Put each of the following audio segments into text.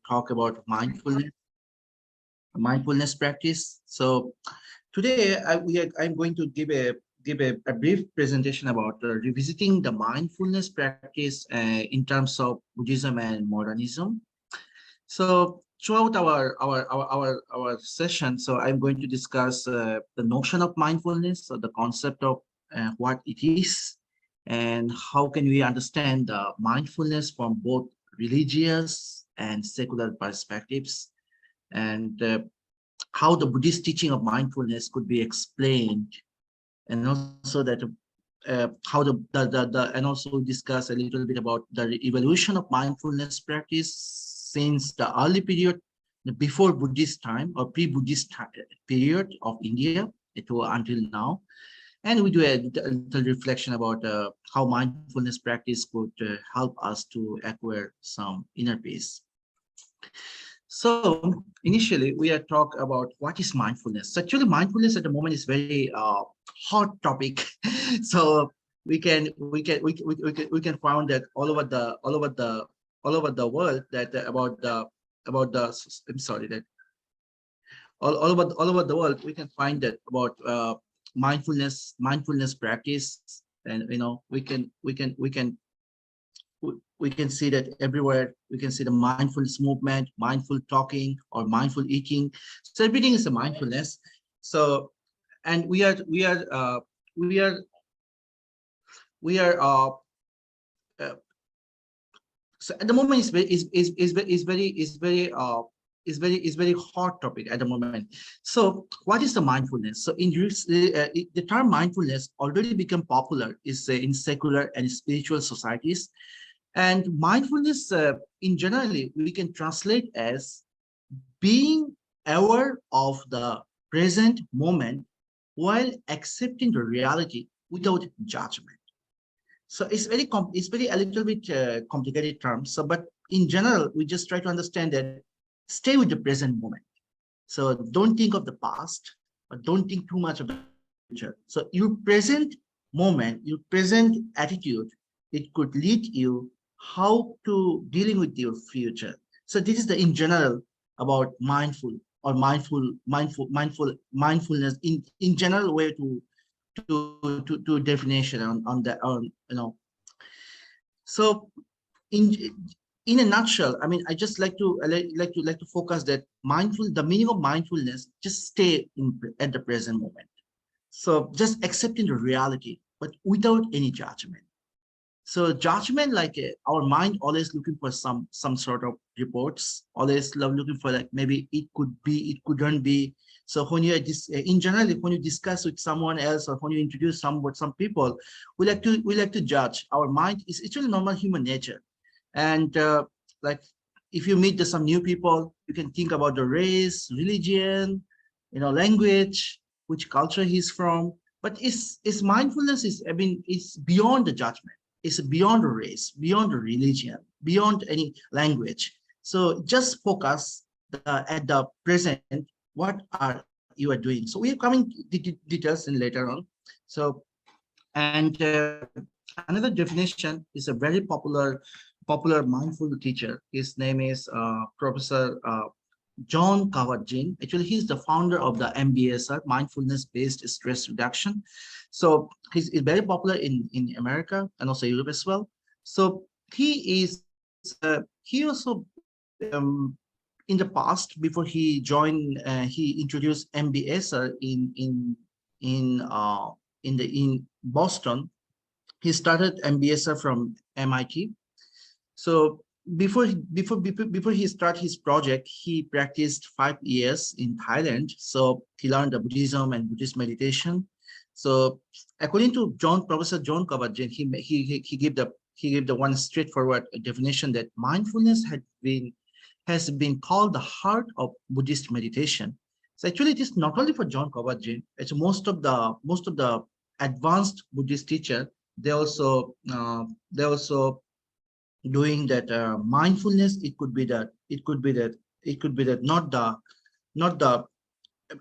talk about mindfulness practice. So today I'm going to give a brief presentation about revisiting the mindfulness practice in terms of Buddhism and modernism. So throughout our session, so I'm going to discuss the notion of mindfulness, so the concept of what it is, and how can we understand mindfulness from both religious and secular perspectives, and how the Buddhist teaching of mindfulness could be explained, and also that how and also discuss a little bit about the evolution of mindfulness practice since the early period before Buddhist time or pre-Buddhist period of India to until now. And we do a little reflection about how mindfulness practice could help us to acquire some inner peace. So initially, we are talk about what is mindfulness. So actually, mindfulness at the moment is very hot topic. So we can find that all over the world that about the I'm sorry that all over the world we can find that about mindfulness practice, and we can see that everywhere. We can see the mindfulness movement, mindful talking, or mindful eating. So everything is a mindfulness. So, and we are so at the moment is very hot topic at the moment. So what is the mindfulness? So the term mindfulness already become popular is in secular and spiritual societies. And mindfulness, in generally, we can translate as being aware of the present moment while accepting the reality without judgment. So it's very a little bit complicated term. So, but in general, we just try to understand that stay with the present moment. So don't think of the past, but don't think too much of the future. So your present moment, your present attitude, it could lead you how to dealing with your future. So this is the in general about mindfulness in general way to definition on that on So in in a nutshell, I mean, I just like to focus that the meaning of mindfulness, just stay at the present moment. So just accepting the reality, but without any judgment. So judgment, like our mind always looking for some sort of reports, always looking for like maybe it could be, it couldn't be. So when you in general, when you discuss with someone else or when you introduce some people, we like to judge. Our mind is actually normal human nature, and like if you meet some new people, you can think about the race, religion, language, which culture he's from. But it's mindfulness is, I mean, it's beyond the judgment. It's beyond the race, beyond the religion, beyond any language. So just focus at the present, what are you are doing. So we are coming details in later on. So, and another definition is a very popular mindful teacher. His name is Professor John Kabat-Zinn. Actually, he's the founder of the MBSR, Mindfulness-Based Stress Reduction. So he's very popular in America and also Europe as well. So he also in the past, before he joined, he introduced MBSR in Boston. He started MBSR from MIT. So before he started his project, he practiced 5 years in Thailand. So he learned the Buddhism and Buddhist meditation. So according to Professor John Kabat-Zinn, he gave the one straightforward definition that mindfulness has been called the heart of Buddhist meditation. So actually, it is not only for John Kabat-Zinn. It's most of the advanced Buddhist teacher. They also doing that mindfulness. It could be that not the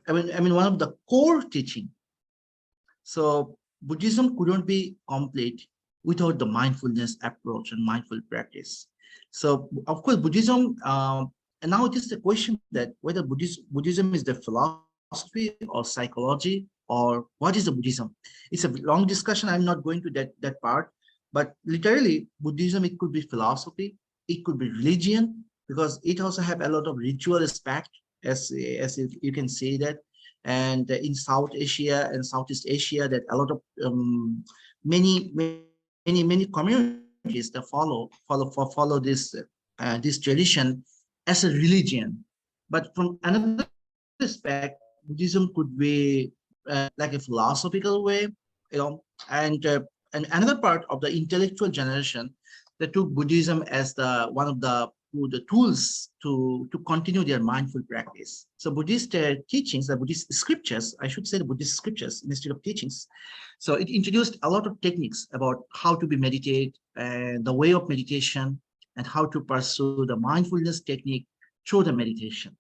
I mean one of the core teaching. So Buddhism couldn't be complete without the mindfulness approach and mindful practice. So of course, Buddhism, and now it is the question that whether Buddhism is the philosophy or psychology or what is the Buddhism? It's a long discussion. I'm not going to that part, but literally Buddhism, it could be philosophy, it could be religion, because it also have a lot of ritual aspect, as you can see that. And in South Asia and Southeast Asia, that a lot of many communities that follow this tradition as a religion. But from another aspect, Buddhism could be like a philosophical way, and another part of the intellectual generation that took Buddhism as the one of the tools to continue their mindful practice. So Buddhist teachings, the Buddhist scriptures, I should say the Buddhist scriptures instead of teachings. So it introduced a lot of techniques about how to be meditate and the way of meditation and how to pursue the mindfulness technique through the meditation.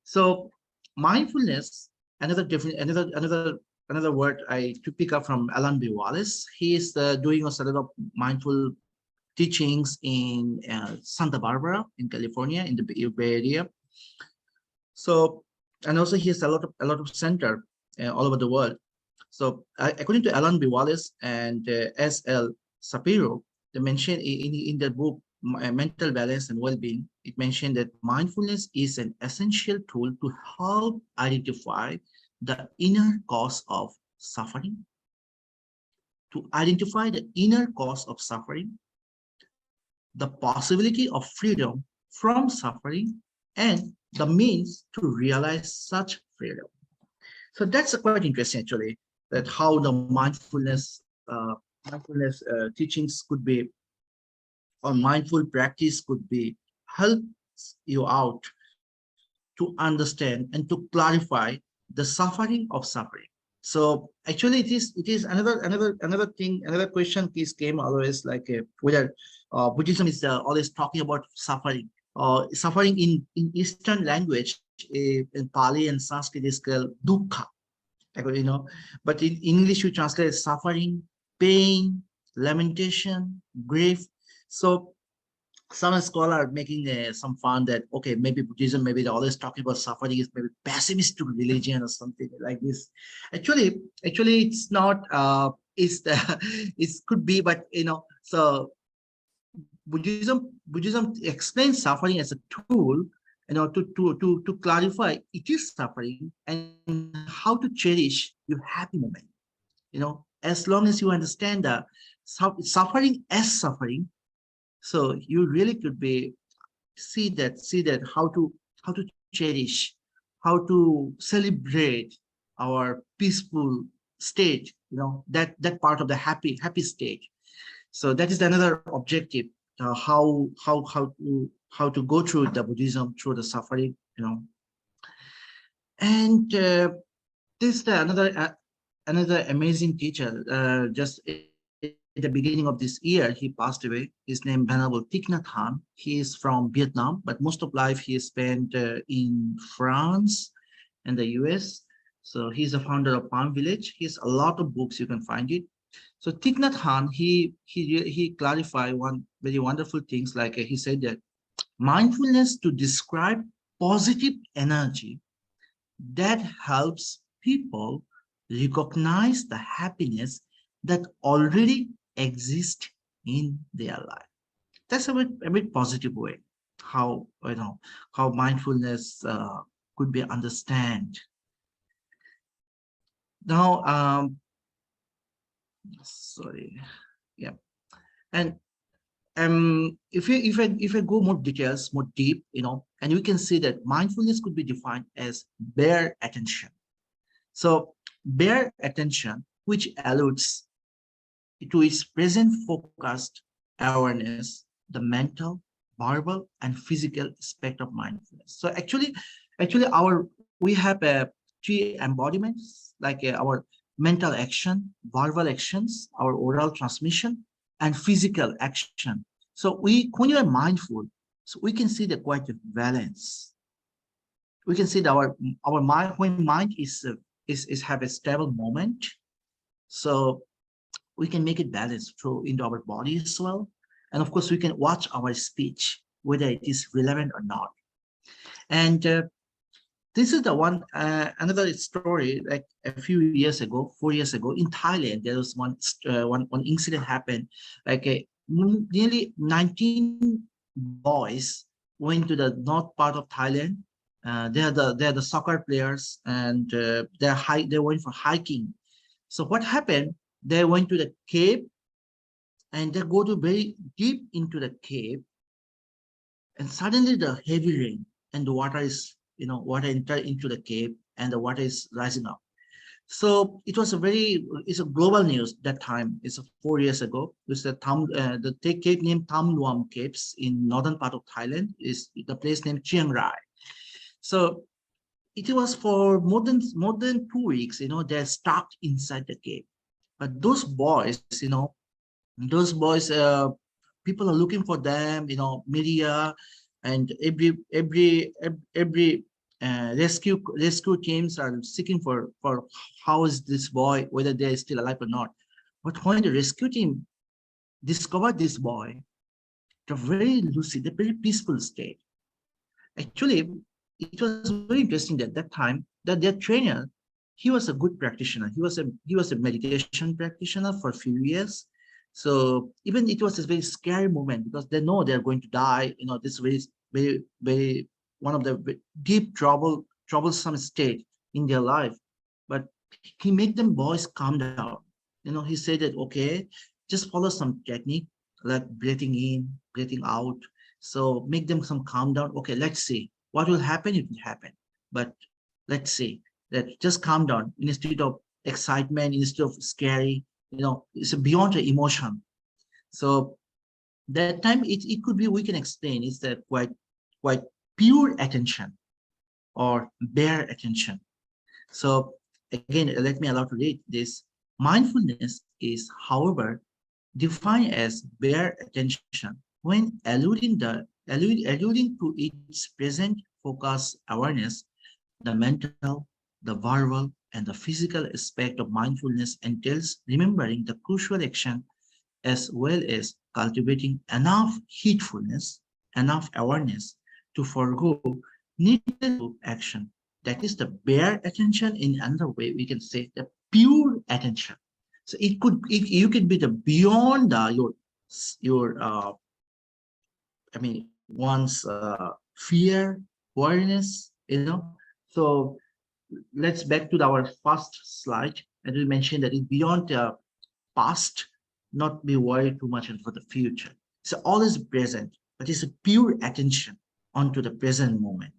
So mindfulness, another word I to pick up from Alan B. Wallace. He is doing a lot of mindful teachings in Santa Barbara in California, in the Bay Area. So, and also he has a lot of center all over the world. So according to Alan B. Wallace and S.L. Sapiro, they mentioned in the book Mental Balance and Well-Being, it mentioned that mindfulness is an essential tool to help identify the inner cause of suffering, the possibility of freedom from suffering, and the means to realize such freedom. So that's quite interesting, actually, that how the mindfulness teachings could be, or mindful practice could be, help you out to understand and to clarify the suffering of suffering. So actually, it is another question is came always, like whether Buddhism is always talking about suffering. Suffering in Eastern language, in Pali and Sanskrit is called dukkha, but in English we translate suffering, pain, lamentation, grief. So some scholars are making some fun that, okay, maybe Buddhism, maybe they're always talking about suffering is maybe pessimistic religion or something like this. Actually it's not. It's the it could be, but so Buddhism explains suffering as a tool, to clarify it is suffering and how to cherish your happy moment. As long as you understand the suffering as suffering, so you really could be see that how to cherish, how to celebrate our peaceful state, that part of the happy state. So that is another objective, how to go through the Buddhism through the suffering. And this another amazing teacher, just at the beginning of this year, he passed away. His name Venerable Thich Nhat Hanh. He is from Vietnam, but most of life he spent in France and the US. So he's the founder of Palm Village. He has a lot of books, you can find it. So Thich Nhat Hanh, he clarified one very wonderful things, like he said that mindfulness to describe positive energy that helps people recognize the happiness that already exists in their life. That's a bit positive way how mindfulness could be understand. Now, sorry, yeah, and if I go more details, more deep, and we can see that mindfulness could be defined as bare attention. So bare attention, which alludes to its present focused awareness, the mental, verbal, and physical aspect of mindfulness. So actually we have three embodiments, like our mental action, verbal actions, our oral transmission, and physical action. So when you are mindful, so we can see the quite a balance. We can see that our mind, when mind is have a stable moment, so we can make it balanced through into our body as well. And of course, we can watch our speech, whether it is relevant or not. And this is the one, another story, like a few years ago, 4 years ago in Thailand, there was one incident happened, like nearly 19 boys went to the north part of Thailand. They're the soccer players, and they went for hiking. So what happened? They went to the cave, and they go to very deep into the cave, and suddenly the heavy rain and the water is, water enter into the cave, and the water is rising up. So it was it's a global news that time. It's 4 years ago. It's the cave named Tham Luang Caves in northern part of Thailand, is the place named Chiang Rai. So it was for more than 2 weeks, they're stuck inside the cave. But those boys, people are looking for them, media, and every rescue teams are seeking for how is this boy, whether they're still alive or not. But when the rescue team discovered this boy, they're very lucid, a very peaceful state. Actually, it was very interesting at that time that their trainer, he was a good practitioner. He was a meditation practitioner for a few years. So even it was a very scary moment, because they know they're going to die. This very one of the deep troublesome state in their life. But he made them boys calm down. He said that, okay, just follow some technique like breathing in, breathing out. So make them some calm down. Okay, let's see what will happen. It will happen, but let's see that just calm down instead of excitement, instead of scary. It's beyond the emotion. So that time it could be, we can explain, it's that quite pure attention or bare attention. So again, let me allow to read this. Mindfulness is, however, defined as bare attention when alluding to its present focus awareness. The mental, the verbal, and the physical aspect of mindfulness entails remembering the crucial action, as well as cultivating enough heedfulness, enough awareness to forego needless action. That is the bare attention. In another way, we can say the pure attention. So you could be the beyond your one's fear, awareness. So let's back to our first slide, and we mentioned that it's beyond the past, not be worried too much for the future. So all is present, but it's a pure attention onto the present moment.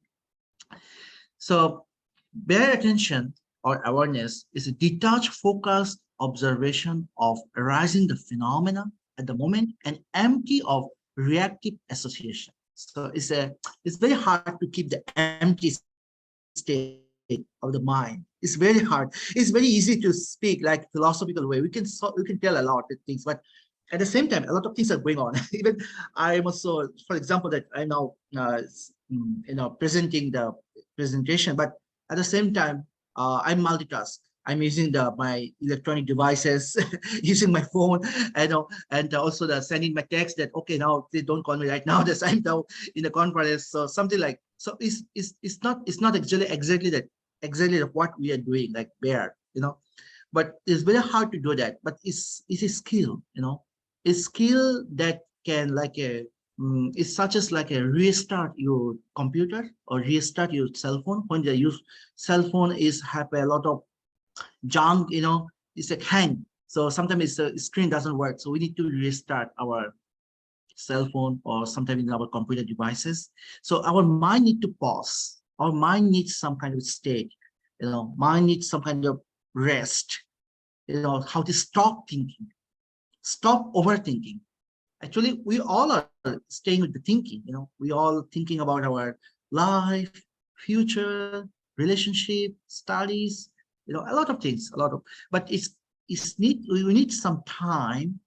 So bare attention or awareness is a detached, focused observation of arising the phenomena at the moment and empty of reactive association. So it's very hard to keep the empty state of the mind. It's very hard. It's very easy to speak like philosophical way. We can tell a lot of things, but at the same time, a lot of things are going on. Even I'm also, for example, that I'm now presenting the presentation, but at the same time, I multitask. I'm using my electronic devices, using my phone, and also the sending my text that, okay, now they don't call me right now. This I'm now in the conference, so something like, so it's not exactly what we are doing, like bare, but it's very hard to do that. But it's a skill, a skill that can it's such as like a restart your computer or restart your cell phone. When they use cell phone have a lot of junk, it's like hang. So sometimes the screen doesn't work. So we need to restart our cell phone or sometimes in our computer devices. So our mind needs to pause. Our mind needs some kind of state. Mind needs some kind of rest. How to stop thinking, stop overthinking. Actually, we all are staying with the thinking. We all thinking about our life, future, relationship, studies, a lot of things, but we need some time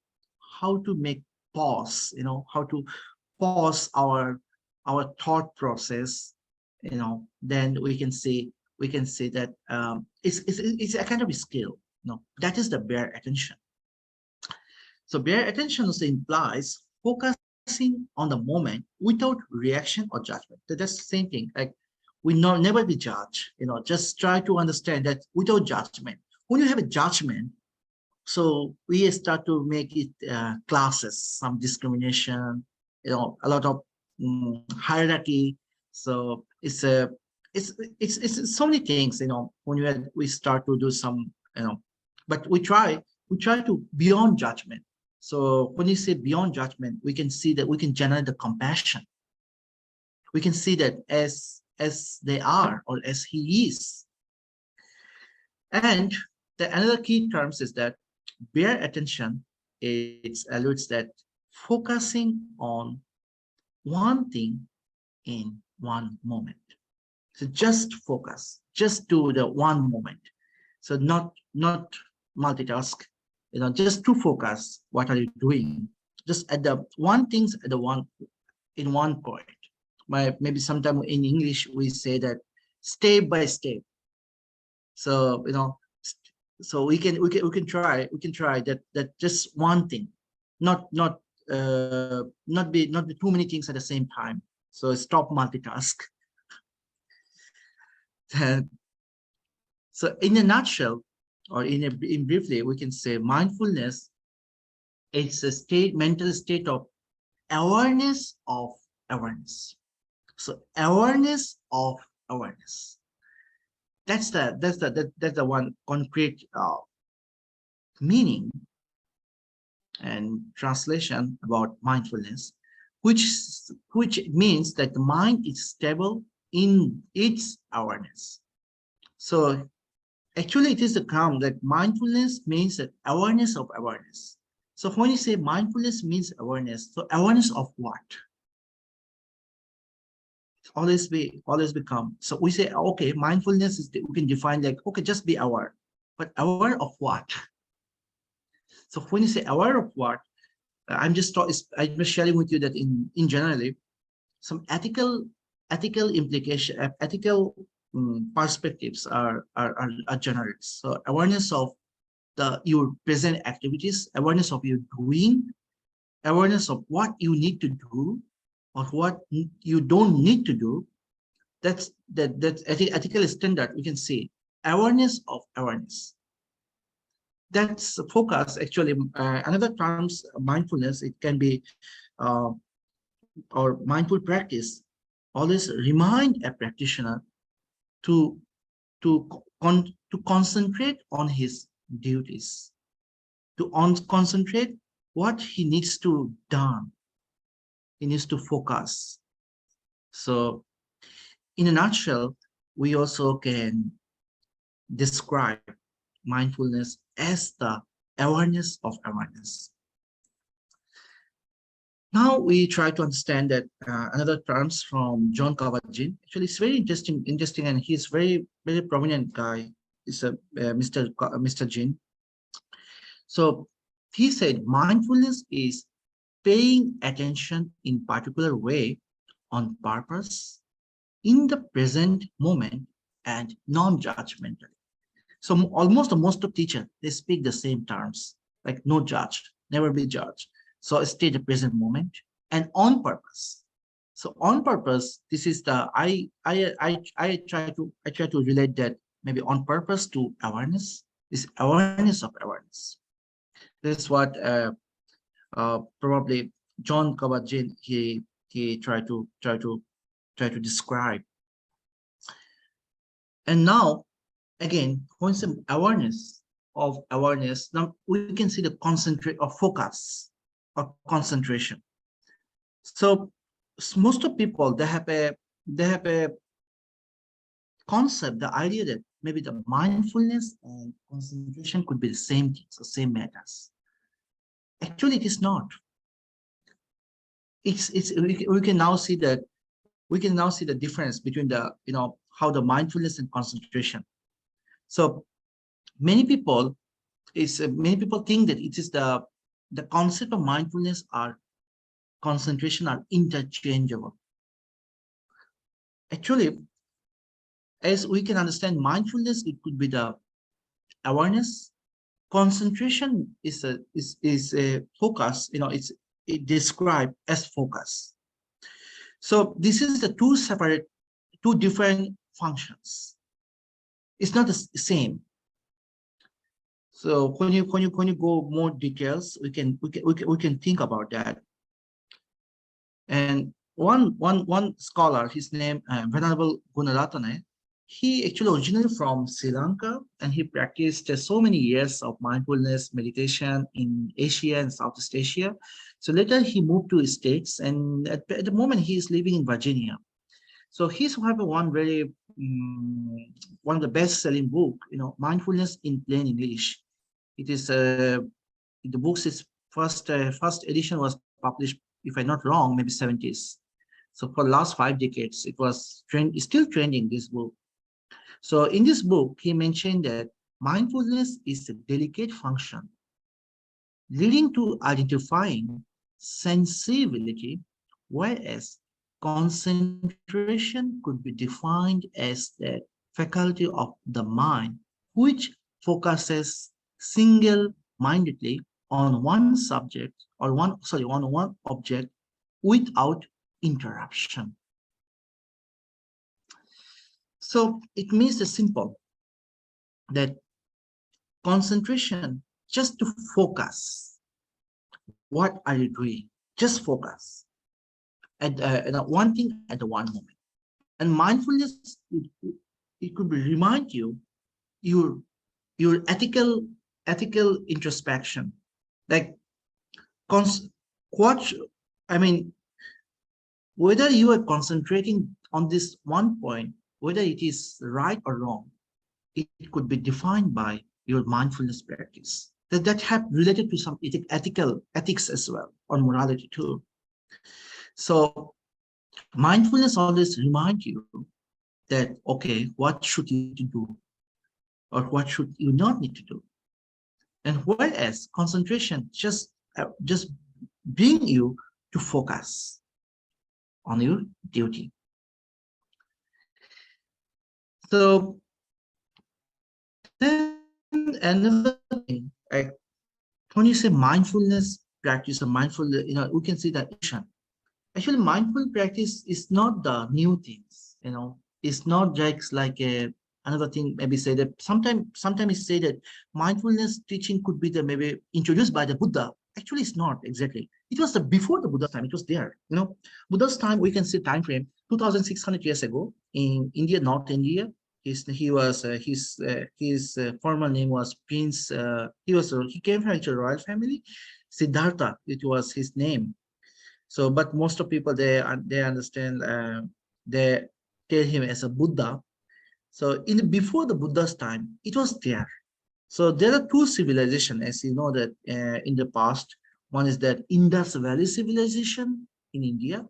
how to make pause, how to pause our thought process, then we can say that it's a kind of a skill, that is the bare attention. So bare attention also implies focusing on the moment without reaction or judgment. That's the same thing. Like we never be judged. Just try to understand that without judgment. When you have a judgment, so we start to make it classes, some discrimination, a lot of hierarchy. So it's so many things, when we start to do some, but we try to beyond judgment. So when you say beyond judgment, we can see that we can generate the compassion. We can see that as they are or as he is. And another key terms is that bare attention, it alludes that focusing on one thing in one moment. So just focus, just do the one moment. So not multitask, just to focus. What are you doing? Just at the one things at the one in one point. Maybe sometime in English we say that step by step. So so we can try that just one thing, not be too many things at the same time. So stop multitask. So in a nutshell, or in briefly, we can say mindfulness, it's a mental state of awareness of awareness. So awareness of awareness. That's the one concrete meaning and translation about mindfulness, which means that the mind is stable in its awareness. So actually it is the term that mindfulness means that awareness of awareness. So when you say mindfulness means awareness, so awareness of what? Always become. So we say, okay, mindfulness is, we can define like, okay, just be aware, but aware of what? So when you say aware of what, I'm just sharing with you that in generally, some ethical implication, ethical perspectives are generated. So awareness of your present activities, awareness of your doing, awareness of what you need to do or what you don't need to do. That's ethical standard. We can say awareness of awareness. That's focus. Actually, another terms, mindfulness, it can be or mindful practice. Always remind a practitioner to concentrate on his duties, to concentrate what he needs to done. He needs to focus. So in a nutshell, we also can describe mindfulness as the awareness of awareness. Now we try to understand that another terms from John Kabat-Zinn. Actually, it's very interesting, and he's very prominent guy. Is a Mr. Zinn. So he said mindfulness is paying attention in particular way on purpose in the present moment and non-judgmentally. So almost most of teachers, they speak the same terms, like no judge, never be judged. So stay the present moment and on purpose. So on purpose, this is the I try to relate that maybe on purpose to awareness. This awareness of awareness. This is what probably John Kabat-Zinn he tried to describe. And now again, when some awareness of awareness, now we can see the concentrate or focus or concentration. So most of people, they have a concept, the idea that maybe the mindfulness and concentration could be the same things or same matters. Actually, it is not. We can now see that the difference between the how the mindfulness and concentration. So many people think that it is the concept of mindfulness or concentration are interchangeable. Actually, as we can understand mindfulness, it could be the awareness. Concentration is a focus. it described as focus. So this is the two different functions. It's not the same. So when you go more details, we can think about that. And one scholar, his name Venerable Gunaratane, he actually originally from Sri Lanka, and he practiced so many years of mindfulness meditation in Asia and Southeast Asia. So later he moved to States, and at the moment he is living in Virginia. So he's one very one of the best-selling book, Mindfulness in Plain English. It is the book's first edition was published, if I'm not wrong, maybe 70s. So for the last 5 decades, it's still trending, this book. So in this book, he mentioned that mindfulness is a delicate function leading to identifying sensibility, whereas concentration could be defined as the faculty of the mind which focuses single-mindedly on one subject or on one object without interruption. So it means the simple that concentration, just to focus. What are you doing? Just focus at one thing at the one moment. And mindfulness, it could remind you your ethical introspection, like whether you are concentrating on this one point, whether it is right or wrong, it could be defined by your mindfulness practice. That have related to some ethics as well, or morality too. So mindfulness always reminds you that, okay, what should you do, or what should you not need to do? And whereas concentration just bring you to focus on your duty. So then another thing, like when you say mindfulness practice or mindfulness, we can see that actually mindful practice is not the new things, it's not just like another thing. Maybe say that sometimes it's say that mindfulness teaching could be maybe introduced by the Buddha. Actually, it's not exactly. It was before the Buddha's time. It was there. Buddha's time, we can see time frame 2,600 years ago in India, North India. His formal name was Prince. He came from a royal family. Siddhartha, it was his name. So, but most of people they understand. They tell him as a Buddha. So, before the Buddha's time, it was there. So there are two civilizations, as you know, that in the past. One is that Indus Valley civilization in India,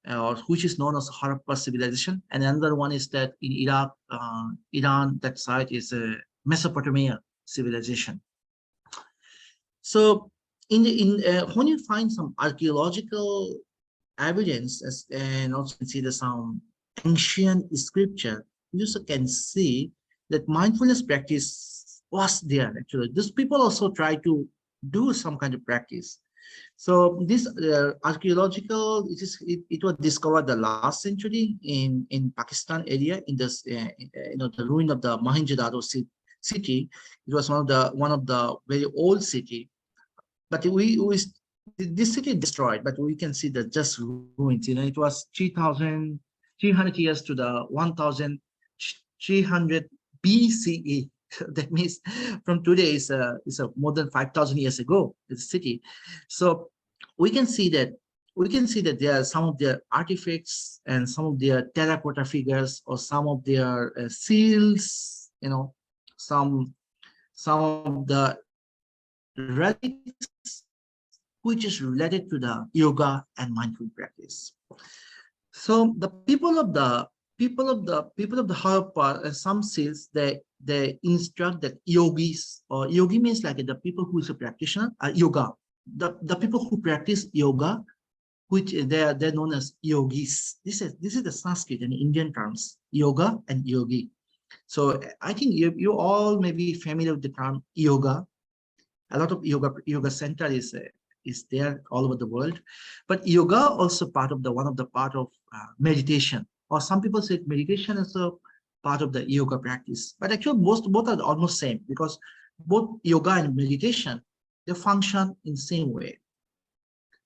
or which is known as Harappa civilization, and another one is that in Iraq, Iran, that side is Mesopotamia civilization. So when you find some archaeological evidence, and also see some ancient scripture, you also can see that mindfulness practice was there. Actually, these people also try to do some kind of practice. So this archaeological, it was discovered the last century in Pakistan area, in this the ruin of the Mohenjo-daro city. It was one of the very old city, but this city destroyed, but we can see the just ruins. It was 3,300 years to the 1,300 BCE. That means from today is more than 5,000 years ago, the city. So we can see that there are some of their artifacts and some of their terracotta figures, or some of their seals, some of the relics which is related to the yoga and mindful practice. So the people of the Harappa, some seals, they instruct that yogis, or yogi means like the people who is a practitioner, yoga. The people who practice yoga, which they're known as yogis. This is the Sanskrit and Indian terms, yoga and yogi. So I think you all may be familiar with the term yoga. A lot of yoga center is is there all over the world, but yoga also part of the one of the part of meditation, or some people say meditation is a part of the yoga practice. But actually, both are almost same, because both yoga and meditation, they function in same way.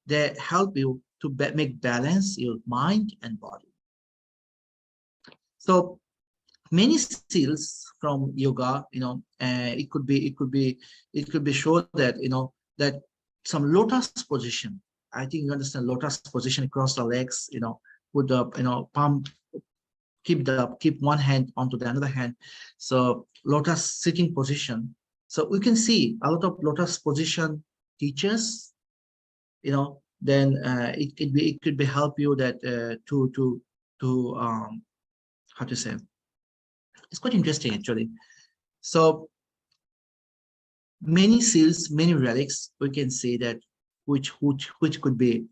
They help you to make balance your mind and body. So many skills from yoga, it could be shown that that some lotus position. I think you understand lotus position, across the legs, put the palm, keep one hand onto the another hand. So lotus sitting position. So we can see a lot of lotus position teachers, then it could be help you that to how to say, it's quite interesting actually. So many seals, many relics, we can say that which could be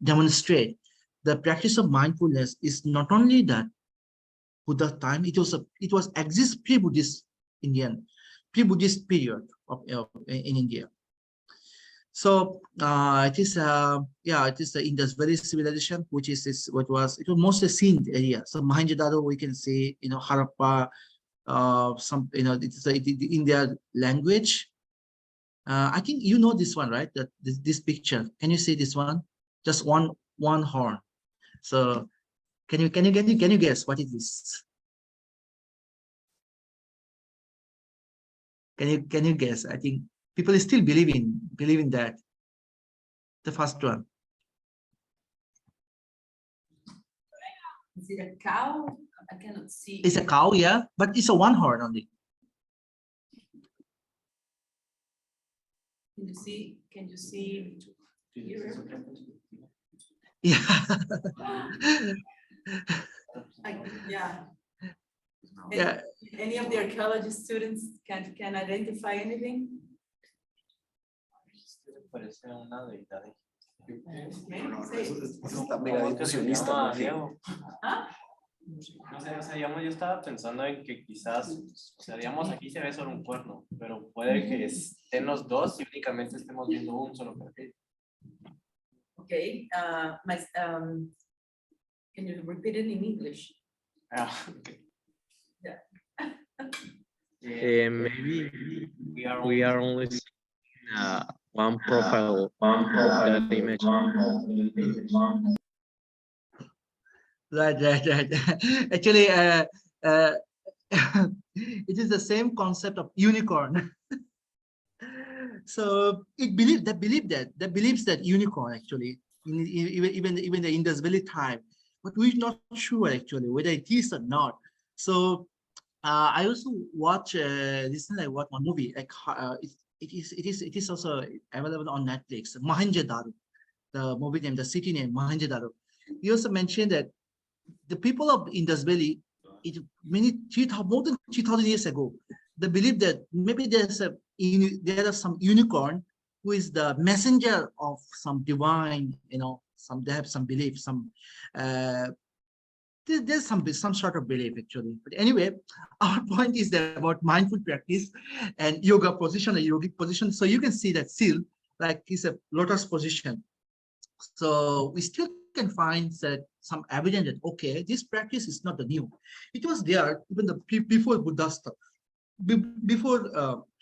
demonstrate the practice of mindfulness is not only that Buddha time, it was exist pre-Buddhist pre-Buddhist period in India. So it is the Indus Valley civilization, which is it was mostly seen area. So Mohenjo-daro, we can say, Harappa, it's the Indian language. I think you know this one, right? That this picture. Can you see this one? Just one horn. So can you guess what it is? Can you guess? I think people still believe in that. The first one. Is it a cow? I cannot see. It's a cow, yeah, but it's a one horn only. Can you see here? Yeah. Yeah. Yeah. Any of the archaeology students can identify anything? Está mega discusionista, ¿no? ¿Ah? No sé, o sea, digamos, yo estaba pensando en que quizás, o sea, digamos, aquí se ve solo un cuerno, pero puede que estén los dos y únicamente estemos viendo un solo perfil. Okay. Can you repeat it in English? Okay. Yeah. Maybe we are only seeing one profile of that image. Right. Actually, it is the same concept of unicorn. So it believes that unicorn actually even the Indus Valley time, but we're not sure actually whether it is or not. So I also watch recently I watched one movie like it is also available on Netflix. Mohenjo-daro, the movie name, the city name Mohenjo-daro. He also mentioned that the people of Indus Valley, more than 3,000 years ago, they believe that maybe there is some unicorn who is the messenger of some divine, they have some belief, there's some sort of belief actually. But anyway, our point is that about mindful practice and yoga position, a yogic position. So you can see that seal like is a lotus position. So we still can find that some evidence that okay, this practice is not the new. It was there even before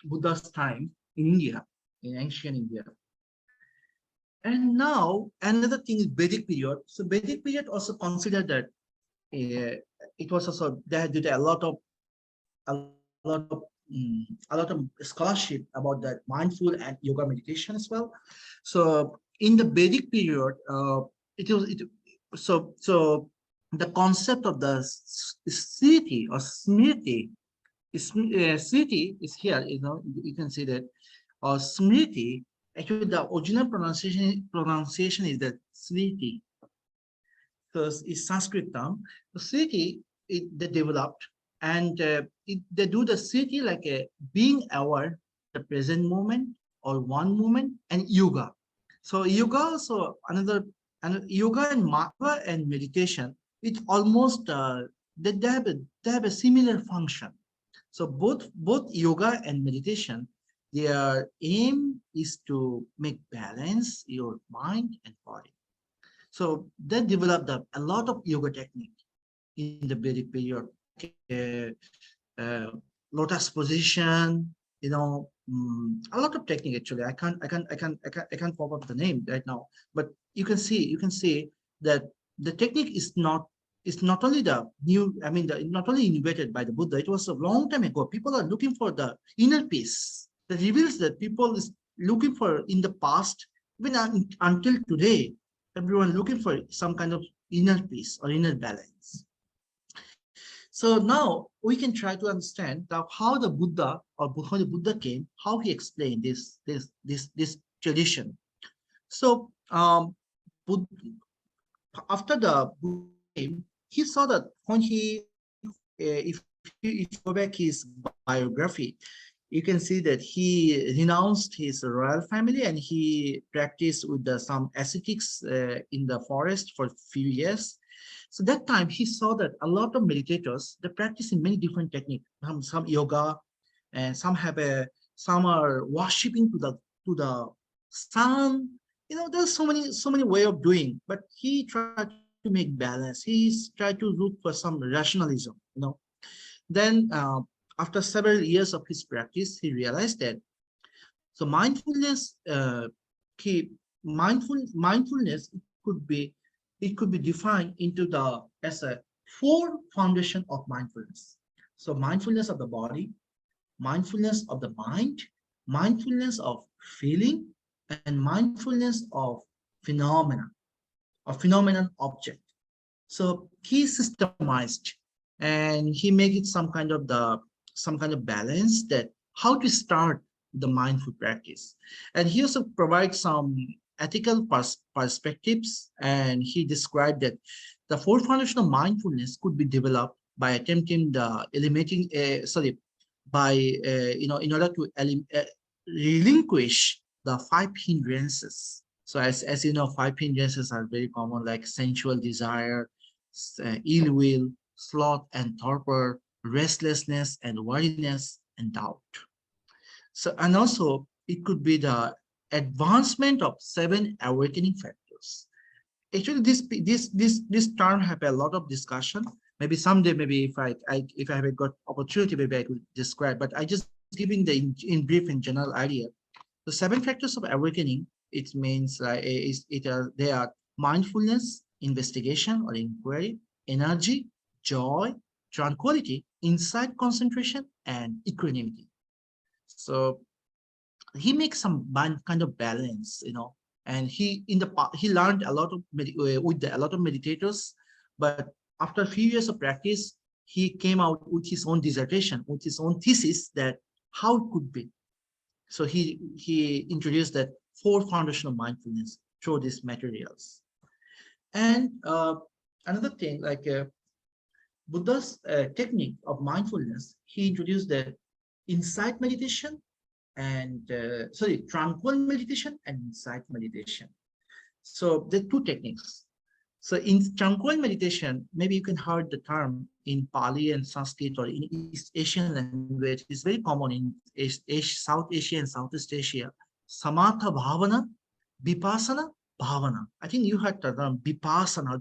Buddha's time in India, in ancient India. And now another thing is Vedic period. So Vedic period also considered that it was also they did a lot of scholarship about that mindful and yoga meditation as well. So in the Vedic period, so the concept of the sthiti or smriti sthiti is here. You can see that or smriti. Actually, the original pronunciation is the sthiti. So it's Sanskrit term. The sthiti they developed, and they do the sthiti like a being aware, the present moment or one moment, and yoga. So yoga also yoga and meditation. It almost they have a similar function. So both yoga and meditation, their aim is to make balance your mind and body. So they developed a lot of yoga technique in the Vedic period, uh, lotus position, a lot of technique actually. I can't pop up the name right now, but you can see that the technique is not only the new, not only innovated by the Buddha, it was a long time ago. People are looking for the inner peace. That reveals that people is looking for in the past, even until today, everyone looking for some kind of inner peace or inner balance. So now we can try to understand how the Buddha or how the Buddha came, how he explained this tradition. So after the Buddha came, he saw that when if you go back his biography, you can see that he renounced his royal family and he practiced with some ascetics in the forest for a few years. So that time he saw that a lot of meditators, they practice in many different techniques, some yoga, and some are worshipping to the sun. There's so many way of doing, but he tried to make balance. He's tried to look for some rationalism. Then after several years of his practice, he realized that so mindfulness it could be defined into as a four foundation of mindfulness. So mindfulness of the body, mindfulness of the mind, mindfulness of feeling, and mindfulness of phenomena or phenomenon object. So he systemized and he make it some kind of balance that how to start the mindful practice. And he also provides some ethical perspectives, and he described that the four foundation of mindfulness could be developed by attempting the eliminating by in order to relinquish the five hindrances. So as you know, five hindrances are very common, like sensual desire, ill will, sloth and torpor, restlessness and weariness, and doubt. So, and also it could be the advancement of seven awakening factors. Actually, this term have a lot of discussion. Maybe someday, maybe if I have got opportunity, maybe I could describe. But I just giving the in brief and general idea. The seven factors of awakening. It means they are mindfulness, investigation or inquiry, energy, joy, tranquility, insight, concentration, and equanimity. So he makes some kind of balance, and he learned a lot of with a lot of meditators, but after a few years of practice, he came out with his own dissertation, with his own thesis that how it could be. So he introduced that four foundation of mindfulness through these materials. And another thing, like Buddha's technique of mindfulness, he introduced that insight meditation and tranquil meditation and insight meditation. So there are two techniques. So in tranquil meditation, maybe you can heard the term in Pali and Sanskrit or in East Asian language. It's very common in South Asia and Southeast Asia. Samatha bhavana, vipassana bhavana. I think you heard the term vipassana or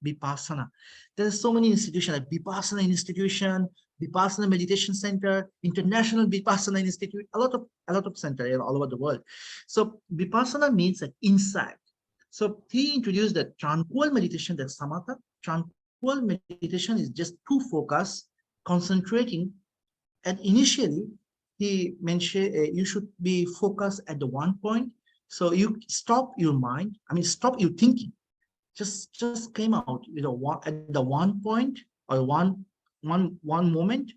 vipassana. There are so many institutions like Vipassana Institution, Vipassana Meditation Center, International Vipassana Institute, a lot of centers all over the world. So Vipassana means an insight. So he introduced the tranquil meditation, that samatha. Tranquil meditation is just to focus, concentrating, and initially he mentioned you should be focused at the one point. So you stop your mind, stop your thinking. Just came out, at the one point or one moment,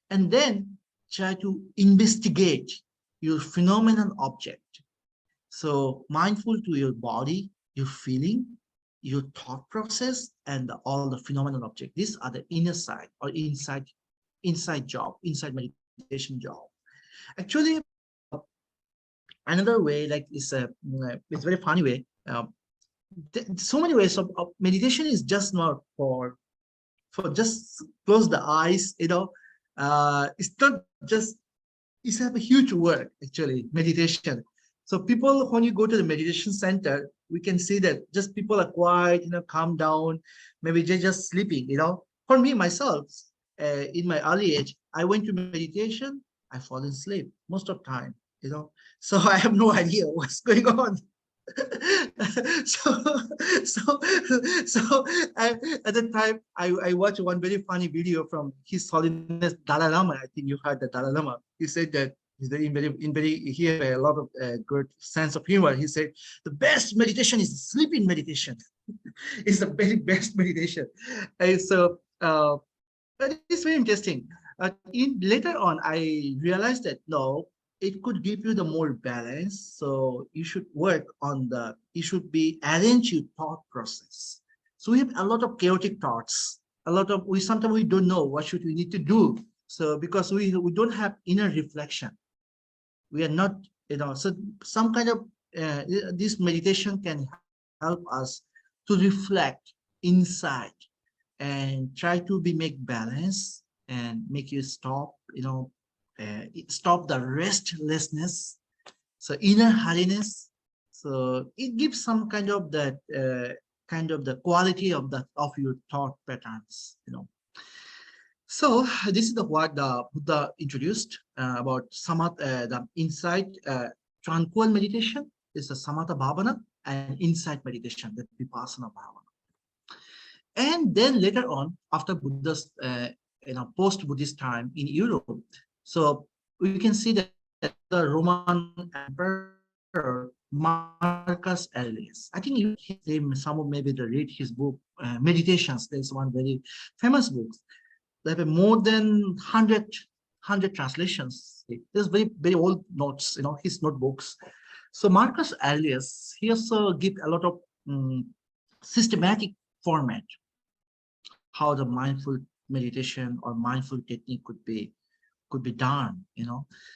and then try to investigate your phenomenon object. So mindful to your body, your feeling, your thought process, and all the phenomenal object. These are the inner side or inside meditation job. Actually, another way, like it's very funny way. So many ways of meditation is just not for just close the eyes. It's not just It's a huge work, actually, meditation. So people, when you go to the meditation center, we can see that just people are quiet, calm down. Maybe they're just sleeping, For me, myself, in my early age, I went to meditation, I fall asleep most of the time. So I have no idea what's going on. so so at the time I watched one very funny video from His Holiness Dalai Lama. I think you heard the Dalai Lama. He said that he have a lot of good sense of humor. He said the best meditation is sleeping meditation. It's the very best meditation. And so but it's very interesting. In later on, I realized that no, it could give you the more balance. So you should work on you should be arrange your thought process. So we have a lot of chaotic thoughts. We sometimes we don't know what should we need to do. So because we don't have inner reflection, we are not, so some kind of this meditation can help us to reflect inside and try to make balance and make you stop, stop the restlessness, so inner hurriness. So it gives some kind of that the quality of your thought patterns. So this is what the Buddha introduced about samatha, the insight, tranquil meditation is a samatha bhavana, and insight meditation, that vipassana bhavana. And then later on, after Buddha's, post-Buddhist time in Europe, so we can see that the Roman emperor Marcus Aurelius, I think some of maybe read his book Meditations. There's one very famous book. There have more than 100 translations. There's very old notes, his notebooks. So Marcus Aurelius, he also give a lot of systematic format how the mindful meditation or mindful technique could be done.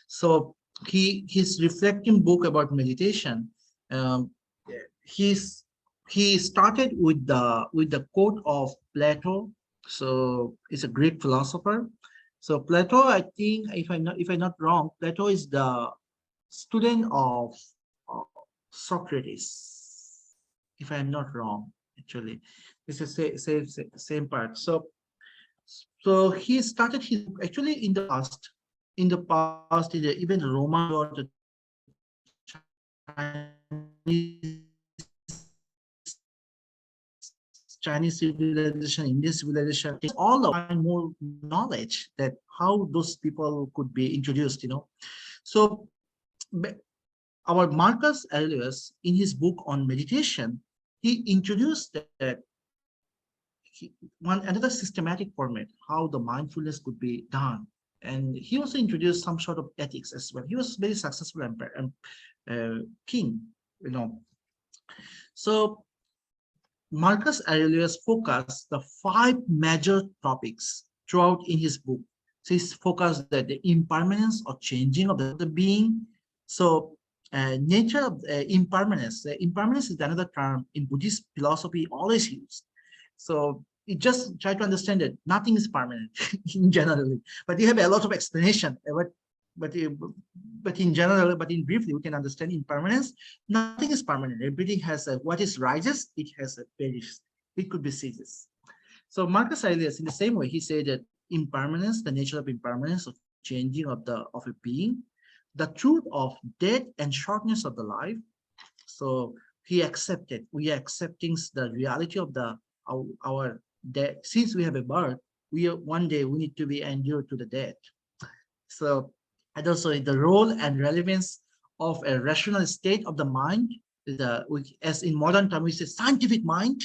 So his reflecting book about meditation, he started with the quote of Plato. So it's a Greek philosopher. So Plato, I think, if I'm not wrong, Plato is the student of Socrates, if I'm not wrong. Actually, it's the same part. So he started his actually in the past, even Roman or the Chinese civilization, Indian civilization, all of more knowledge that how those people could be introduced. So our Marcus Aurelius, in his book on meditation, he introduced that another systematic format, how the mindfulness could be done. And he also introduced some sort of ethics as well. He was very successful king, So Marcus Aurelius focused the 5 major topics throughout in his book. So he's focused that the impermanence or changing of the being. So nature of impermanence. Impermanence is another term in Buddhist philosophy always used. So you just try to understand that nothing is permanent in general, but you have a lot of explanation. But in general, but in briefly, we can understand impermanence. Nothing is permanent. Everything has what is rises, it has a perishes. It could be ceases. So Marcus Aurelius, in the same way, he said that impermanence, the nature of impermanence, of changing of a being, the truth of death and shortness of the life. So we are accepting the reality of our death. Since we have a birth, one day we need to be endured to the death. So, and also the role and relevance of a rational state of the mind, as in modern time we say scientific mind.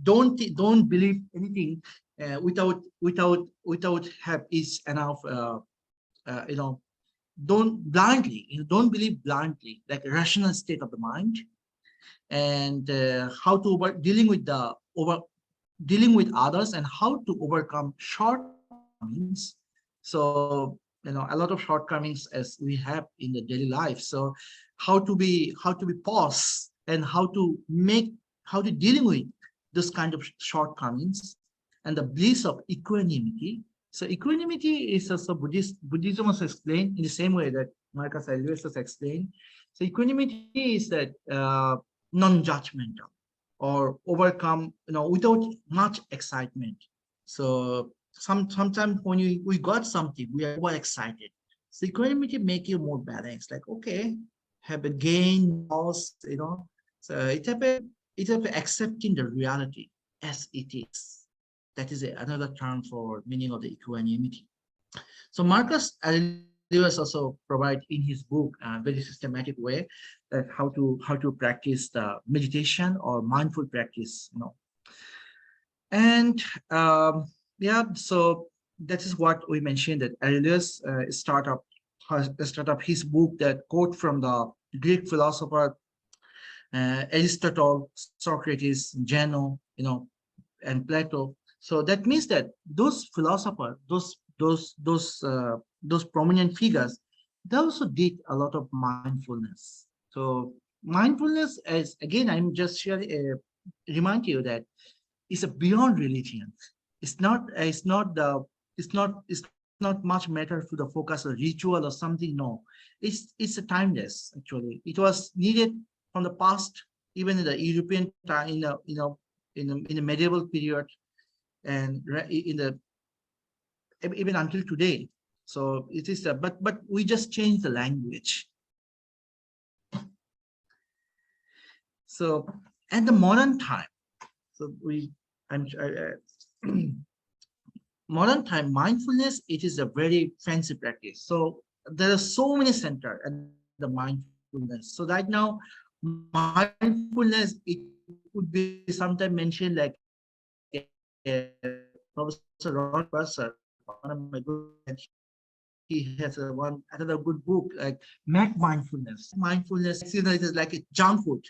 Don't believe anything without have is enough. Don't believe blindly, like a rational state of the mind, and how to dealing with others, and how to overcome shortcomings. So a lot of shortcomings as we have in the daily life. So how to be pause, and how to dealing with this kind of shortcomings, and the bliss of equanimity. So equanimity is also Buddhism also explained in the same way that Marcus Aurelius has explained. So equanimity is that non-judgmental or overcome, without much excitement. So sometimes when we got something, we are more excited. So equanimity make you more balanced. Like, okay, have a gain, loss, So it have accepting the reality as it is. That is another term for meaning of the equanimity. So Marcus Aurelius also provide in his book a very systematic way that how to practice the meditation or mindful practice. And yeah, so that is what we mentioned that Aurelius start up his book that quote from the Greek philosopher Aristotle, Socrates, Zeno, and Plato. So that means that those philosophers, those prominent figures, they also did a lot of mindfulness. So mindfulness, as again, I'm just sharing, remind you that it's a beyond religion. It's not much matter to the focus or ritual or something. No, it's a timeless. Actually, it was needed from the past, even in the European time, in the medieval period, and in the even until today. So it is but we just changed the language. So at the modern time, so modern time mindfulness, it is a very fancy practice. So there are so many centers and the mindfulness. So right now mindfulness, it would be sometimes mentioned like Professor Ron Burser, one of my good friends, he has another good book like McMindfulness. Mindfulness, it is like a junk food,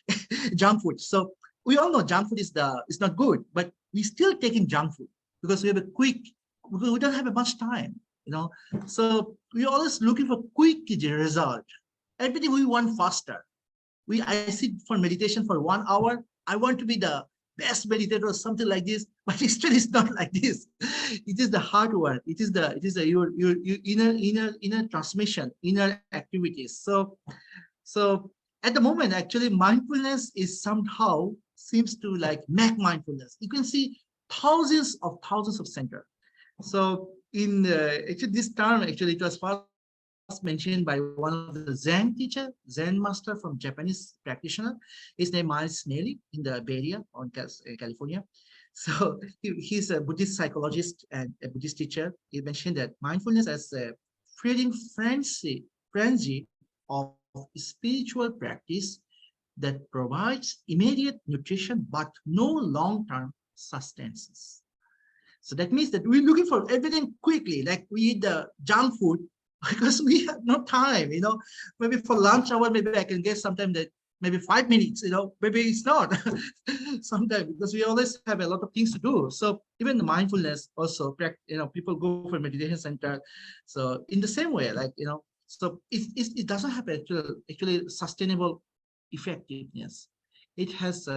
junk food. So we all know junk food is not good, but we still taking junk food because we have a quick, because we don't have much time. So we're always looking for quick result. Everything we want faster. I sit for meditation for 1 hour. I want to be the best meditator or something like this, but still it's not like this. It is the hard work. It is your inner transmission, inner activities. So at the moment, actually, mindfulness is somehow seems to like make mindfulness. You can see thousands of center. So in actually this term, actually, it was first mentioned by one of the Zen teacher, Zen master from Japanese practitioner. His name Miles Snelly in the Bay Area on California. So he's a Buddhist psychologist and a Buddhist teacher. He mentioned that mindfulness as a feeling frenzy of spiritual practice that provides immediate nutrition but no long-term sustenance. So that means that we're looking for everything quickly, like we eat the junk food because we have no time. Maybe for lunch hour, maybe I can get sometime that maybe 5 minutes, maybe it's not sometimes because we always have a lot of things to do. So even the mindfulness also, people go for meditation center. So in the same way, so it doesn't have actually sustainable effectiveness. It has,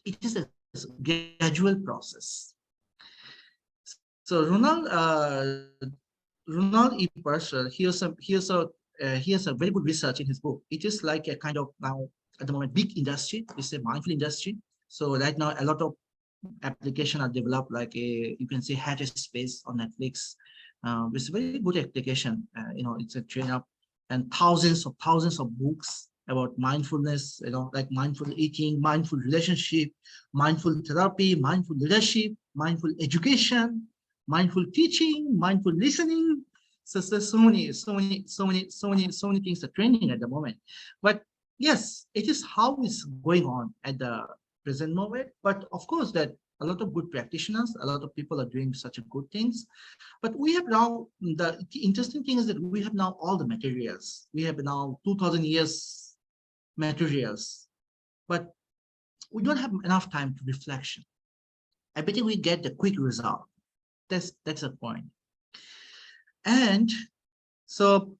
it is a gradual process. So Ronald E. Purser, he has a very good research in his book. It is like a kind of now at the moment big industry. It's a mindful industry. So right now a lot of applications are developed, like you can say Space on Netflix. It's a very good application. It's a train up and thousands of books about mindfulness. Like mindful eating, mindful relationship, mindful therapy, mindful leadership, mindful education, mindful teaching, mindful listening. So many things are trending at the moment. But yes, it is how it's going on at the present moment. But of course, that a lot of good practitioners, a lot of people are doing such a good things. But we have now, the interesting thing is that we have now all the materials. We have now 2000 years materials, but we don't have enough time to reflection. I bet we get the quick result. That's a point. And so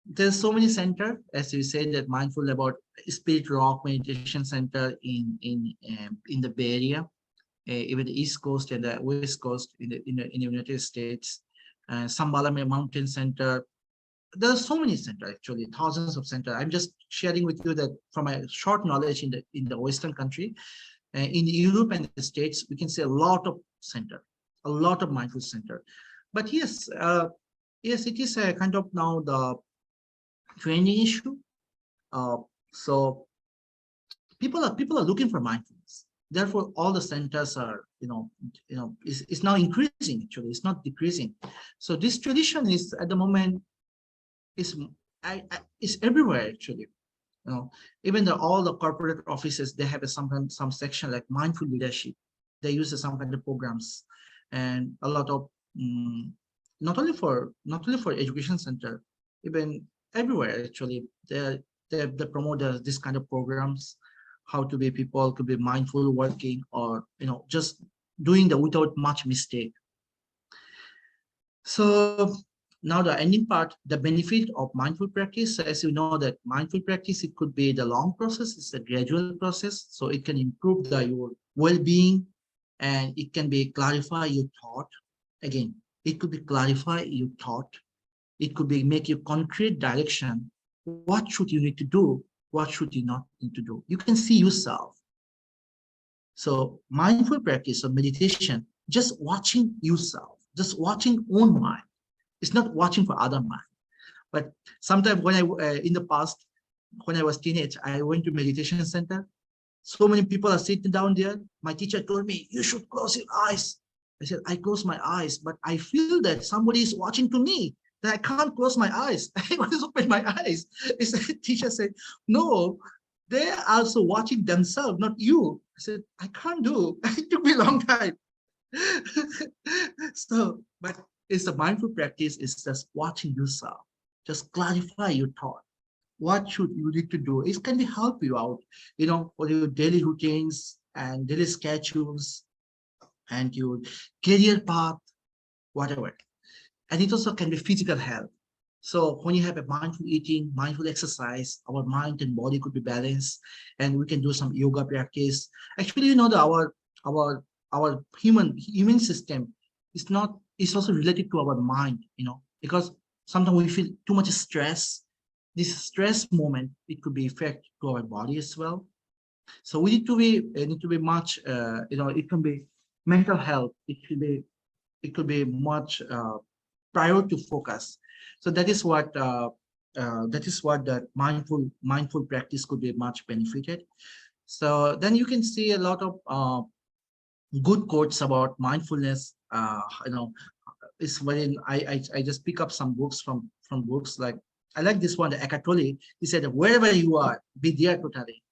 there's so many center, as you said, that mindful about Spirit Rock Meditation Center in the Bay Area. even the East Coast and the West Coast in the United States, some Balame Mountain Center. There are so many centers, actually, thousands of centers. I'm just sharing with you that from my short knowledge in the Western country, in Europe and the States, we can see a lot of center, a lot of mindful center. But yes, yes, it is a kind of now the training issue. So people are looking for mindfulness. Therefore, all the centers are, it's now increasing. Actually, it's not decreasing. So this tradition is at the moment is is everywhere. Actually, even all the corporate offices, they have some section like mindful leadership. They use some kind of programs, and a lot of not only for education center, even everywhere actually they promote this kind of programs, how to be people could be mindful working, or just doing the without much mistake. So now the ending part, the benefit of mindful practice. So as you know that mindful practice, it could be the long process, it's a gradual process. So it can improve your well-being, and it can be clarify your thought. Again, it could be clarify your thought. It could be make you concrete direction. What should you need to do? What should you not need to do? You can see yourself. So mindful practice or meditation, just watching yourself, just watching own mind. It's not watching for other mind. But sometimes when in the past, when I was teenage, I went to meditation center. So many people are sitting down there. My teacher told me, you should close your eyes. I said, I close my eyes, but I feel that somebody is watching to me, that I can't close my eyes. I want to open my eyes. The teacher said, no, they are also watching themselves, not you. I said, I can't do. It took me a long time. So, but it's a mindful practice. It's just watching yourself. Just clarify your thought. What should you need to do? It can help you out, for your daily routines and daily schedules and your career path, whatever. And it also can be physical health. So when you have a mindful eating, mindful exercise, our mind and body could be balanced, and we can do some yoga practice. Actually, our human system is also related to our mind, because sometimes we feel too much stress. This stress moment, it could be effect to our body as well. So we need to be much, it can be mental health. It could be much prior to focus. So that is what that mindful practice could be much benefited. So then you can see a lot of good quotes about mindfulness. It's when I just pick up some books from books like, I like this one, the Eckhart Tolle. He said, wherever you are, be there totally.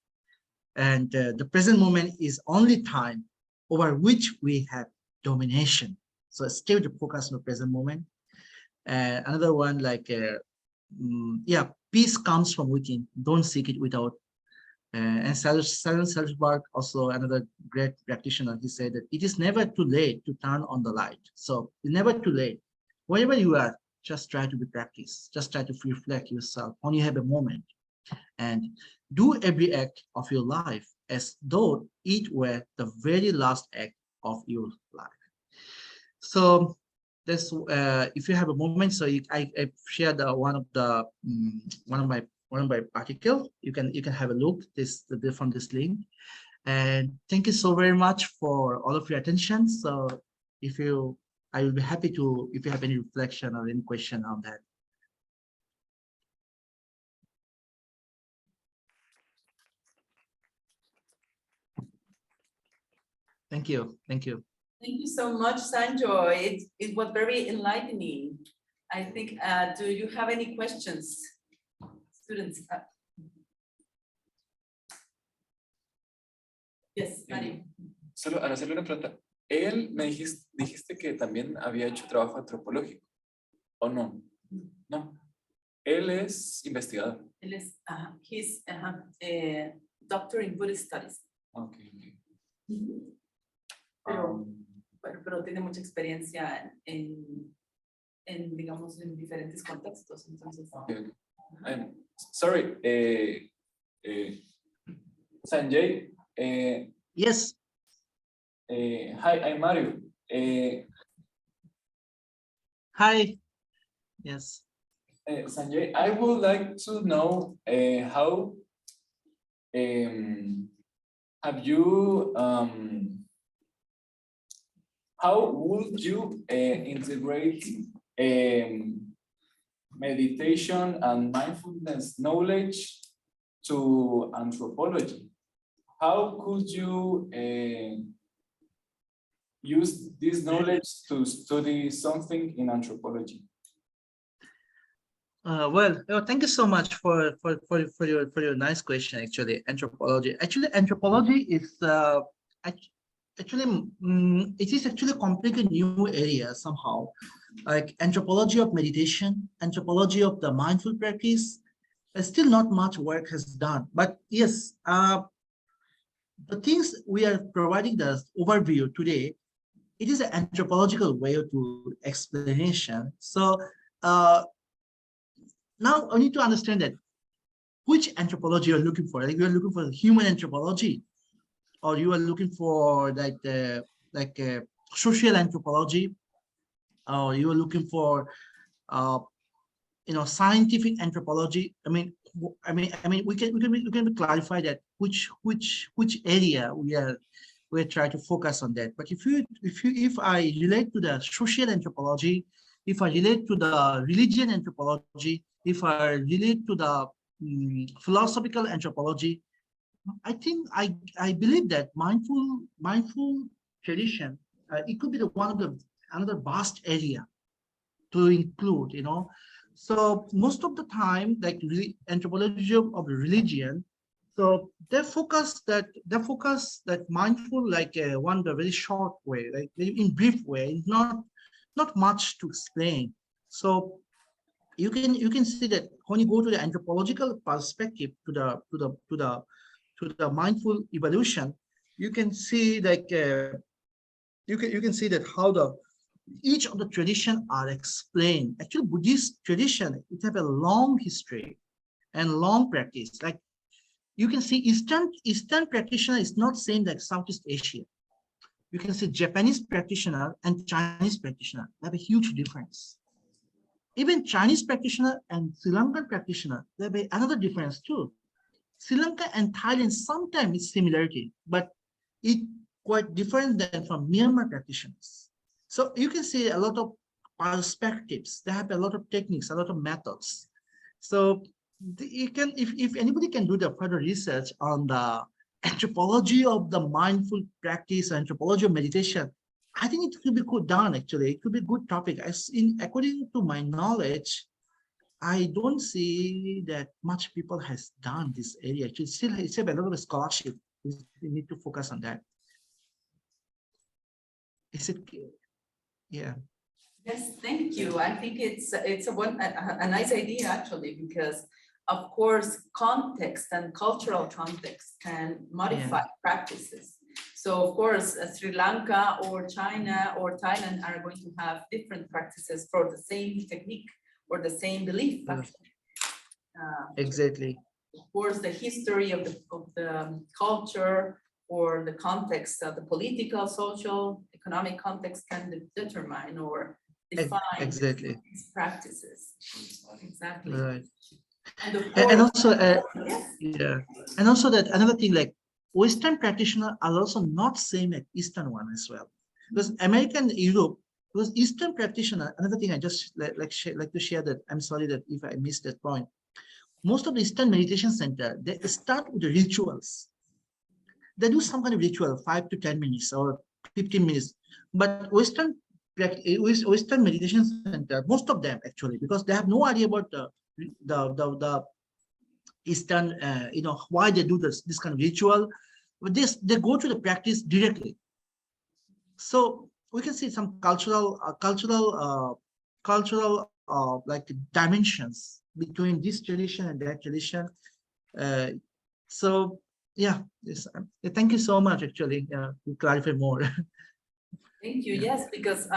And the present moment is only time over which we have domination. So stay with the focus on the present moment. Another one like, peace comes from within. Don't seek it without. And Søren Kierkegaard, also another great practitioner, he said that it is never too late to turn on the light. So it's never too late. Wherever you are, just try to be practice. Just try to reflect yourself when you have a moment, and do every act of your life as though it were the very last act of your life. So that's if you have a moment. So I shared one of my article. You can have a look from this link. And thank you so very much for all of your attention. So I will be happy to, if you have any reflection or any question on that. Thank you. Thank you. Thank you so much, Sanjoy. It was very enlightening. I think, do you have any questions, students? Yes, Mario. Solo al hacerle una pregunta, él me dijiste que también había hecho trabajo antropológico, ¿o no? No. Él es investigador. Él es, he's a doctor in Buddhist studies. Okay. Pero tiene mucha experiencia en digamos, en diferentes contextos. Entonces, Okay. Sorry, Sanjay. Yes. Hi, I'm Mario. Hi. Yes. Sanjay, I would like to know how have you how would you integrate meditation and mindfulness knowledge to anthropology? How could you use this knowledge to study something in anthropology? Thank you so much for your nice question. Actually, anthropology is it is actually a completely new area somehow. Like anthropology of meditation, anthropology of the mindful practice. Still not much work has done, but yes, the things we are providing the overview today, it is an anthropological way to explanation. So now I need to understand that which anthropology you're looking for. Like you're looking for human anthropology, or you are looking for like social anthropology, or you are looking for scientific anthropology. We can clarify that which area we're trying to focus on that. But if I relate to the social anthropology, if I relate to the religion anthropology, if I relate to the philosophical anthropology, I think I believe that mindful tradition, it could be the one of the another vast area to include, So most of the time, like anthropology of religion, so they focus that mindful, like one the very short way, like in brief way, not much to explain. So you can see that when you go to the anthropological perspective to the mindful evolution, you can see like you can see that how each of the tradition are explained. Actually, Buddhist tradition, it have a long history and long practice. Like you can see Eastern practitioner is not same like Southeast Asia. You can see Japanese practitioner and Chinese practitioner have a huge difference. Even Chinese practitioner and Sri Lankan practitioner, there be another difference too. Sri Lanka and Thailand sometimes is similarity, but it quite different than from Myanmar practitioners. So you can see a lot of perspectives. They have a lot of techniques, a lot of methods. So you can, if anybody can do the further research on the anthropology of the mindful practice, anthropology of meditation, I think it could be good done actually. It could be a good topic. According to my knowledge, I don't see that much people has done this area. Actually, still it's a lot of scholarship. We need to focus on that. Is it? Yeah. Yes, thank you. I think it's a nice idea actually, because of course context and cultural context can modify practices. So of course Sri Lanka or China or Thailand are going to have different practices for the same technique or the same belief. Exactly. Of course, the history of the culture or the context of the political, social, economic context can determine or define exactly these practices. Exactly. right. And of And course, also yes. yeah, and also that another thing, like Western practitioners are also not same as Eastern one as well, because American Europe, because Eastern practitioner, another thing I just like to share, that I'm sorry that if I missed that point. Most of the Eastern meditation center, they start with the rituals. They do some kind of ritual, 5 to 10 minutes or 15 minutes. But Western meditation center, most of them actually, because they have no idea about the Eastern, why they do this kind of ritual. But they go to the practice directly. So we can see some cultural like dimensions between this tradition and that tradition. So yeah, yes, thank you so much actually to clarify more. Thank you. Yeah. Yes, because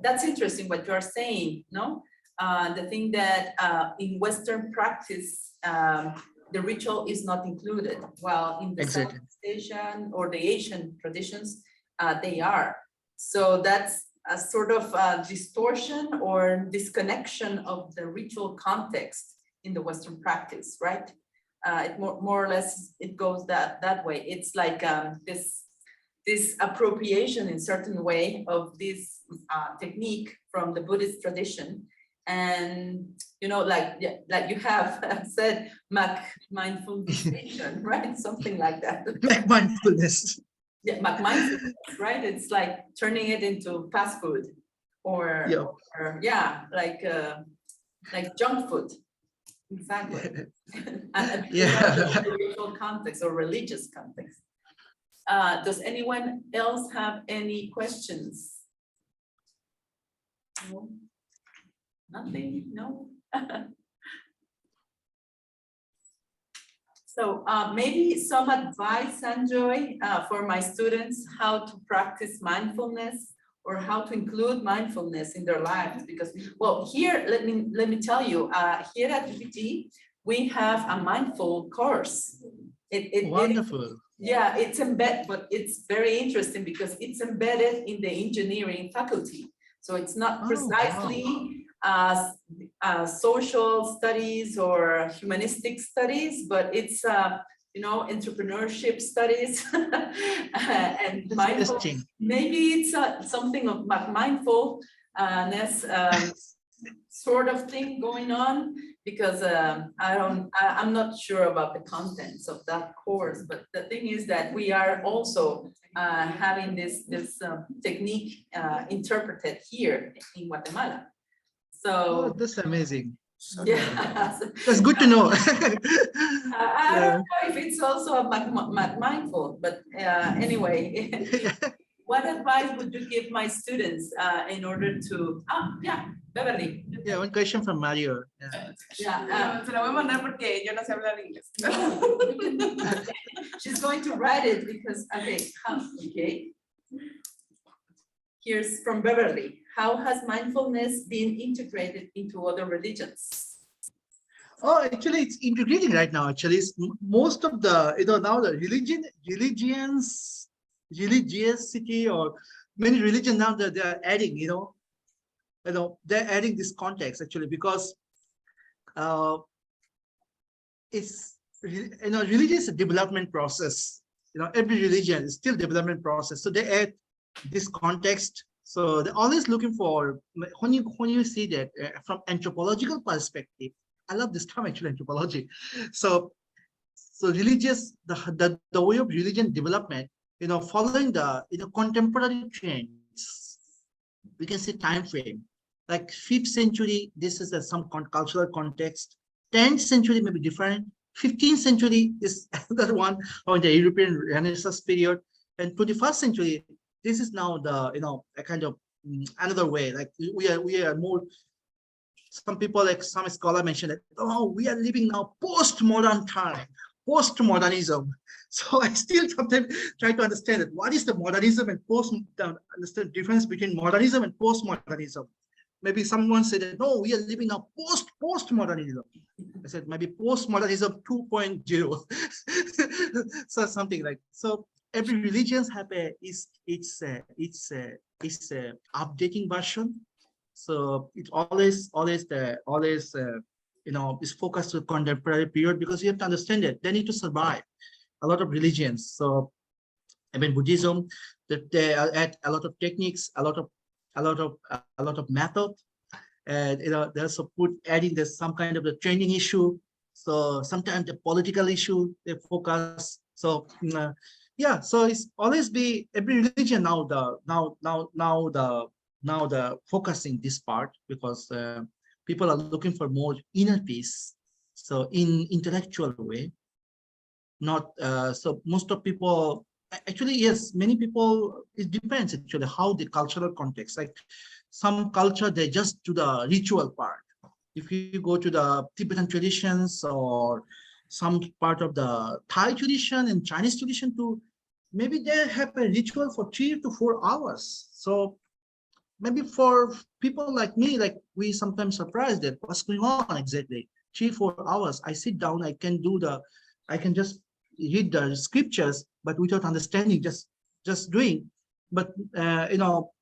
that's interesting what you are saying. No, the thing that in Western practice, the ritual is not included. While in the Exactly. Southeast Asian or the Asian traditions, they are. So that's a sort of distortion or disconnection of the ritual context in the Western practice, right? It more or less, it goes that way. It's like this appropriation in certain way of this technique from the Buddhist tradition. And, you know, like you have said, mindfulness, right? Something like that. Mindfulness. Yeah, McMindfulness, right? It's like turning it into fast food or, Yeah. or yeah, like junk food. Exactly. And Yeah. spiritual context or religious context. Does anyone else have any questions? No? Nothing? No? So maybe some advice, Sanjoy, for my students, how to practice mindfulness or how to include mindfulness in their lives. Because, well, here, let me tell you, here at UPT, we have a mindful course. Wonderful. Yeah, it's embedded, but it's very interesting because it's embedded in the engineering faculty. So it's not Oh, precisely social studies or humanistic studies, but it's you know, entrepreneurship studies and That's mindful. interesting. Maybe it's something of mindfulness sort of thing going on, because I'm not sure about the contents of that course, but the thing is that we are also having this technique interpreted here in Guatemala. Oh, So that's amazing. yeah, That's good to know. I don't know if it's also a mindful, but anyway, what advice would you give my students in order to, yeah, Beverly. Yeah, one question from Mario. Yeah, Se la voy a mandar porque yo no sé hablar inglés. she's going to write it because, okay. Here's from Beverly. How has mindfulness been integrated into other religions? Oh, actually, it's integrating right now. Actually, it's most of the, now the religiosity or many religions now that they are adding, they're adding this context actually, because it's, religion is a development process. Every religion is still development process. So they add this context. So they're always looking for, when you see that from anthropological perspective, I love this term actually, anthropology. So religious, the way of religion development, following the contemporary trends, we can say time frame, like 5th century, this is some cultural context. 10th century may be different. 15th century is another one, or in the European Renaissance period. And 21st century, this is now the a kind of another way. Like we are more. Some people, like some scholar mentioned that, oh, we are living now postmodern time, postmodernism. So I still sometimes try to understand that what is the modernism and understand the difference between modernism and postmodernism. Maybe someone said that, no, we are living now postmodernism. I said maybe postmodernism 2.0. So something like, so every religion have its updating version. So it's always is focused to contemporary period, because you have to understand that they need to survive. A lot of religions. So I mean Buddhism, that they add a lot of techniques, a lot of method, and they also adding there's some kind of the training issue. So sometimes the political issue they focus. So yeah, so it's always be every religion now the focusing this part, because people are looking for more inner peace. So in intellectual way, not so most of people actually, yes, many people, it depends actually how the cultural context, like some culture they just do the ritual part. If you go to the Tibetan traditions or some part of the Thai tradition and Chinese tradition too, maybe they have a ritual for 3 to 4 hours. So maybe for people like me, like we sometimes surprised that what's going on exactly. 3-4 hours, I sit down, I can just read the scriptures, but without understanding, just doing. but you know,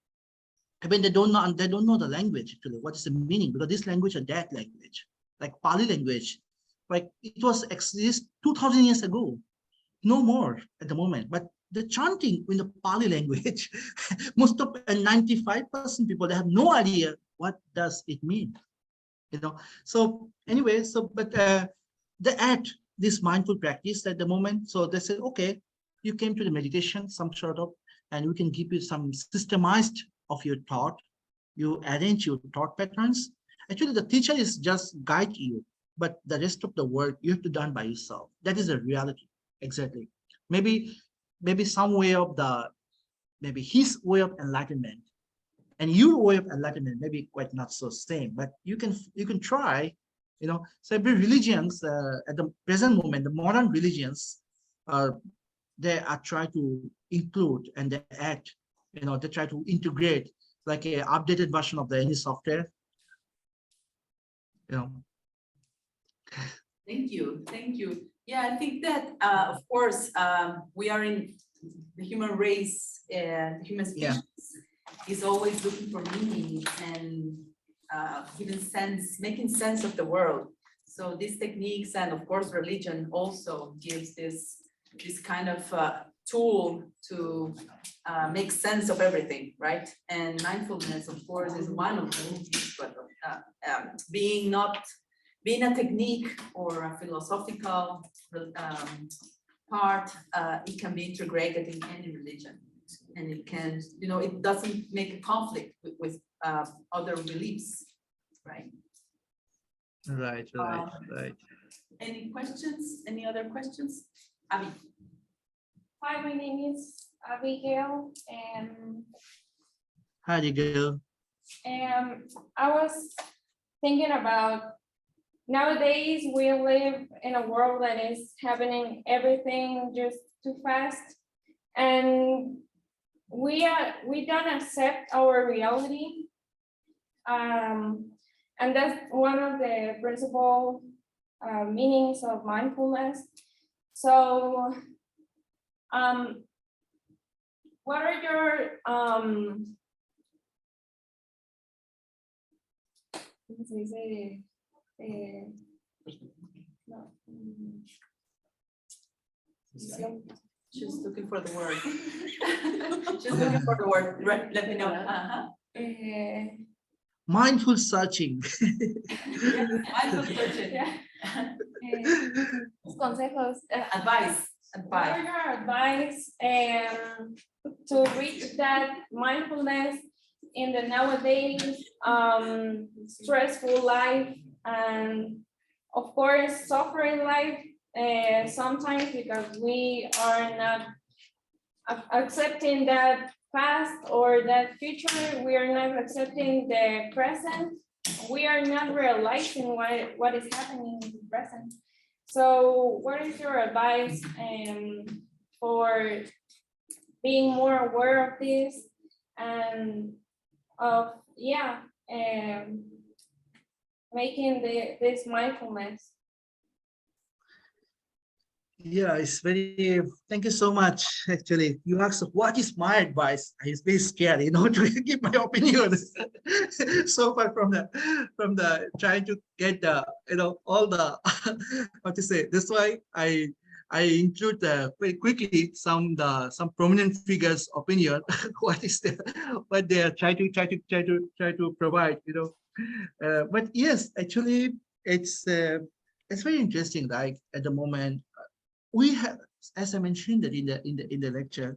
I mean, they don't know the language actually. What is the meaning? Because this language is that language, like Pali language, like it was exist 2,000 years ago, no more at the moment. But the chanting in the Pali language, most of 95% people, they have no idea what does it mean, you know. So anyway, so but they add this mindful practice at the moment. So they said, okay, you came to the meditation, some sort of, and we can give you some systemized of your thought. You arrange your thought patterns. Actually, the teacher is just guide you, but the rest of the work you have to done by yourself. That is the reality. Exactly. Maybe some way of the, maybe his way of enlightenment and your way of enlightenment maybe quite not so same, but you can try, you know. So every religions at the present moment, the modern religions are, they are trying to include and they add, you know, they try to integrate like a updated version of the any software, you know. Thank you. Thank you. Yeah, I think that, of course, we are in the human race, the human species is always looking for meaning and making sense of the world. So these techniques and of course religion also gives this kind of tool to make sense of everything, right? And mindfulness, of course, is one of them. But being a technique or a philosophical part, it can be integrated in any religion, and it can, you know, it doesn't make a conflict with other beliefs, right? Right. Any questions? Any other questions? Abby. Hi, my name is Abigail, and Hi, Nigel. I was thinking about nowadays we live in a world that is happening everything just too fast, and we don't accept our reality, and that's one of the principal meanings of mindfulness. So what are your ¿cómo se dice? No, She's looking for the word. She's looking for the word. Right, let me know. Mindful searching. Yeah, mindful searching. Yeah. Consejos. Advice. What are your advice to reach that mindfulness in the nowadays stressful life, and of course suffering life sometimes, because we are not accepting that past or that future, we are not accepting the present, we are not realizing what is happening in the present. So what is your advice for being more aware of this and of making this mindfulness? Yeah, it's very, thank you so much. Actually, you asked what is my advice. I was very scared, you know, to give my opinion. So far from the trying to get the, you know, all the what to say. That's why I include very quickly some prominent figures' opinion. What is the, what they are trying to provide, you know. But yes, actually, it's very interesting. Like at the moment, we have, as I mentioned that in the lecture,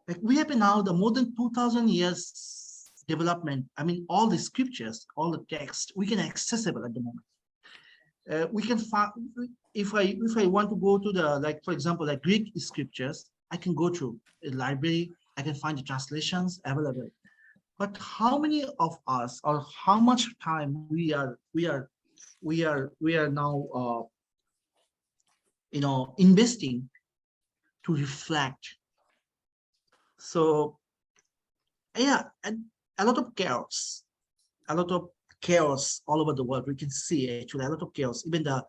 like we have now the more than 2,000 years development. I mean, all the scriptures, all the text, we can accessible at the moment. We can find, if I want to go to the, like for example, like Greek scriptures, I can go to a library. I can find the translations available. But how many of us, or how much time we are now you know, investing to reflect? So yeah, and a lot of chaos all over the world. We can see actually a lot of chaos, even our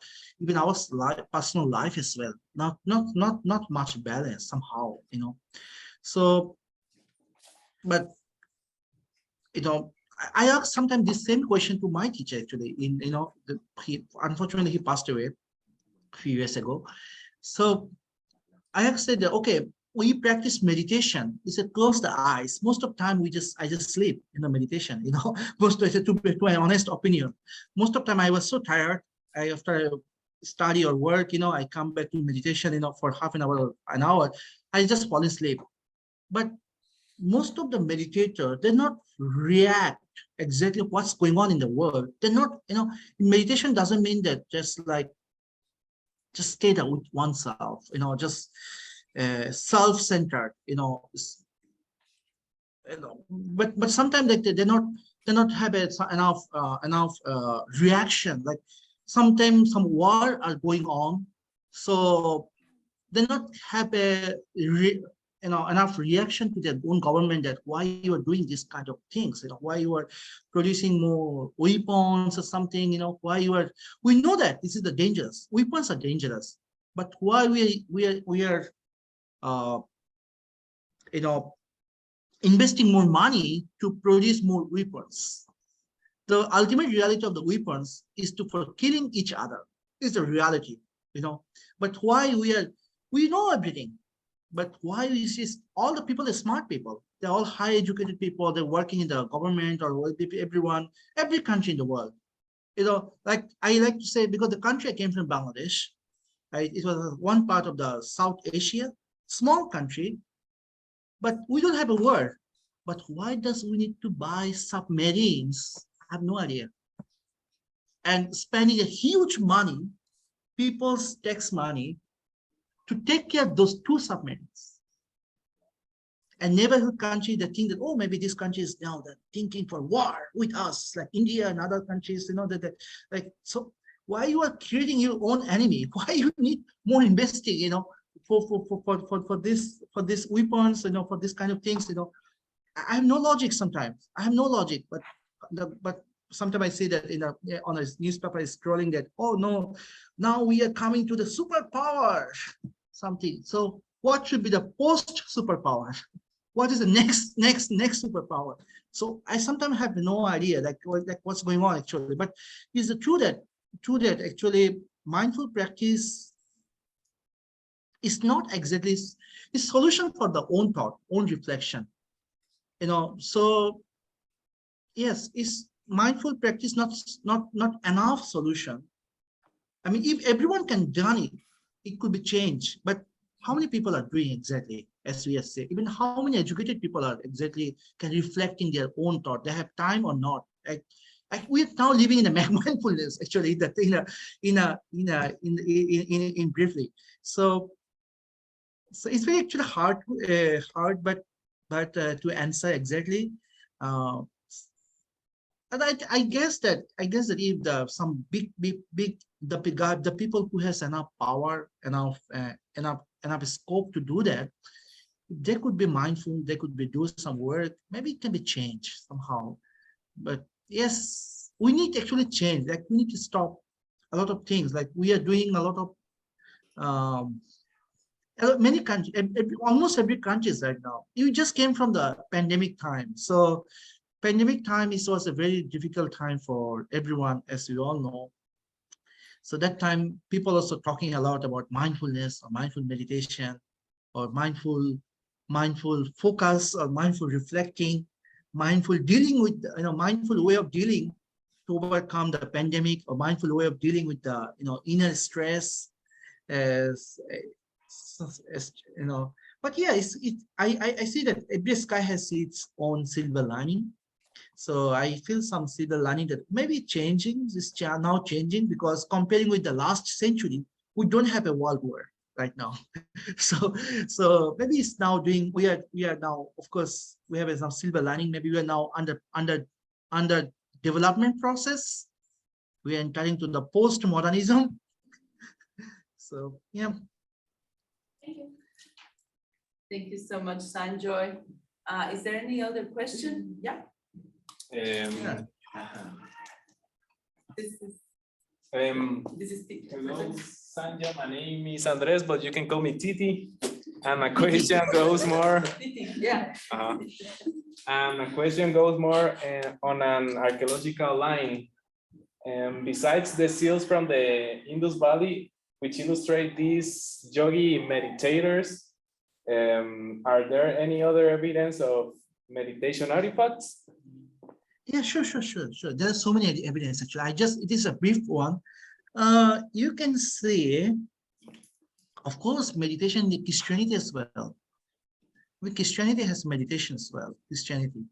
personal life as well, not much balance somehow, you know. So but I ask sometimes the same question to my teacher actually. Unfortunately he passed away a few years ago. So I have said that, okay, we practice meditation. He said, close the eyes. Most of the time I just sleep in the meditation, most of it, to an honest opinion. Most of the time I was so tired. After study or work, I come back to meditation, for half an hour or an hour, I just fall asleep. But most of the meditators, they not react exactly what's going on in the world. They're not, meditation doesn't mean that just stay there with oneself, just self-centered, but sometimes like they not have enough reaction. Like sometimes some war are going on, so they not have enough reaction to their own government, that why you are doing this kind of things, why you are producing more weapons or something, why you are, we know that this is the dangerous, weapons are dangerous, but why we are investing more money to produce more weapons. The ultimate reality of the weapons is for killing each other, is the reality, but why we know everything. But why is this? All the people are smart people. They're all high educated people. They're working in the government or every country in the world. Like I like to say, because the country I came from, Bangladesh, it was one part of the South Asia, small country, but we don't have a war. But why does we need to buy submarines? I have no idea. And spending a huge money, people's tax money, to take care of those two submarines. And neighborhood country, they think that, oh, maybe this country is now thinking for war with us, like India and other countries, so why you are creating your own enemy? Why you need more investing, for this weapons, for this kind of things, I have no logic sometimes. I have no logic, but sometimes I see that on a newspaper is scrolling that, oh no, now we are coming to the superpower something. So what should be the post superpower? What is the next superpower? So I sometimes have no idea like what's going on actually. But is it true that actually mindful practice is not exactly a solution for the own thought, own reflection. So yes, is mindful practice not enough solution? I mean, if everyone can done it, it could be changed. But how many people are doing exactly, as we have said? Even how many educated people are exactly can reflect in their own thought? They have time or not? We're now living in a McMindfulness, actually, that in briefly. So it's very actually hard, but to answer exactly. And I guess that if some big the people who has enough power, enough scope to do that, they could be mindful, they could be do some work, maybe it can be changed somehow. But yes, we need to actually change. Like we need to stop a lot of things. Like we are doing a lot of many countries, almost every country right now. You just came from the pandemic time, so pandemic time was a very difficult time for everyone, as we all know. So that time, people also talking a lot about mindfulness or mindful meditation or mindful focus or mindful reflecting, mindful dealing with, mindful way of dealing to overcome the pandemic, or mindful way of dealing with the, inner stress, as But yeah, I see that every sky has its own silver lining. So I feel some silver lining that maybe changing, is now changing, because comparing with the last century, we don't have a world war right now. so maybe it's now doing, we are now, of course, we have some silver lining. Maybe we are now under development process. We are entering to the post-modernism. So yeah. Thank you. Thank you so much, Sanjoy. Is there any other question? Yeah. Yeah. This is Hello, Sanjay. My name is Andres, but you can call me Titi. And my question goes more. Yeah. And my question goes more on an archaeological line. Besides the seals from the Indus Valley, which illustrate these yogi meditators, are there any other evidence of meditation artifacts? Yeah, sure. There's so many evidence actually. It is a brief one. You can see, of course, meditation in Christianity as well. Christianity has meditation as well, Christianity.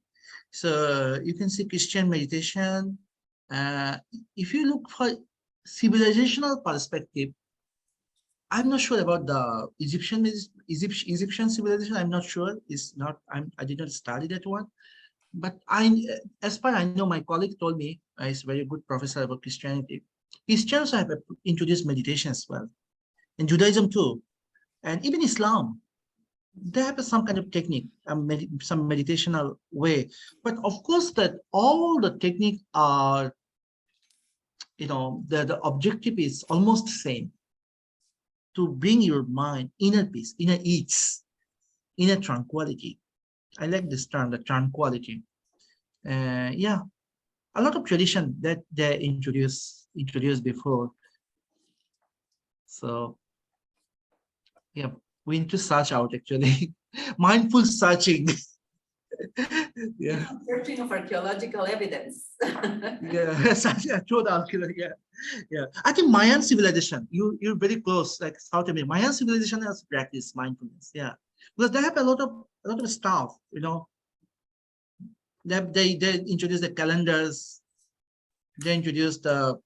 So you can see Christian meditation. If you look for civilizational perspective, I'm not sure about the Egyptian civilization. I'm not sure. It's not. I did not study that one. But as far I know, my colleague told me, he's a very good professor about Christianity. Christians have introduced meditation as well, and Judaism too, and even Islam. They have some kind of technique, some meditational way. But of course, that all the technique are, the objective is almost the same: to bring your mind inner peace, inner ease, inner tranquility. I like this term, the tranquility. Yeah, a lot of tradition that they introduced before. So yeah, we need to search out actually. Mindful searching. Yeah. Searching of archaeological evidence. Yeah, yeah. I think Mayan civilization, you're very close, like South America. Mayan civilization has practiced mindfulness, yeah, because they have a lot of stuff, They introduced the calendars, they introduced the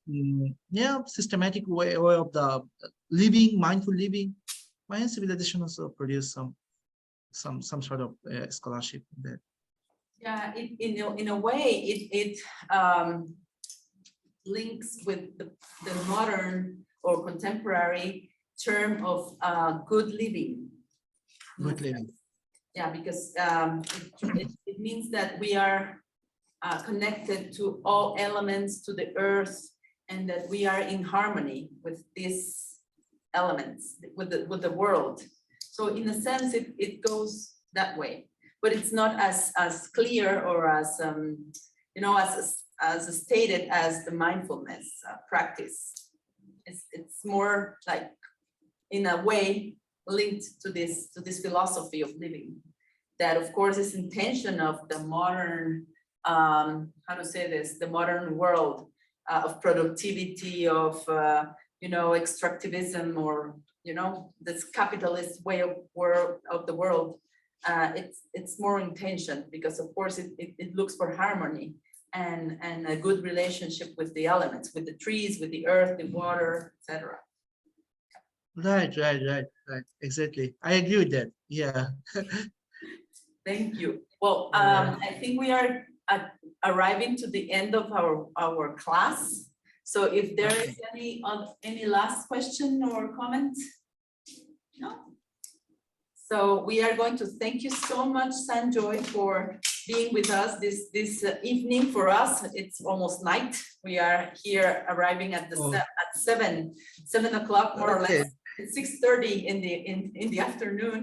systematic way of the living, mindful living. Mayan civilization also produced some sort of scholarship there. Yeah, in a way, it links with the modern or contemporary term of good living. Good living. Yeah, because it means that we are connected to all elements, to the earth, and that we are in harmony with these elements, with the world. So in a sense, it goes that way, but it's not as clear or as as stated as the mindfulness practice. It's more like, in a way, linked to this philosophy of living, that of course is in tension of the modern, how to say this, the modern world of productivity, of extractivism, or this capitalist way of the world. It's more in tension because of course it looks for harmony and a good relationship with the elements, with the trees, with the earth, the water, etc. Right. Exactly. I agree with that. Yeah. Thank you. Well, I think we are arriving to the end of our class. So if there is any last question or comment? No? So we are going to thank you so much, Sanjoy, for being with us this evening. For us, it's almost night. We are here arriving at at 7 o'clock, more or less. It's 6:30 in the afternoon.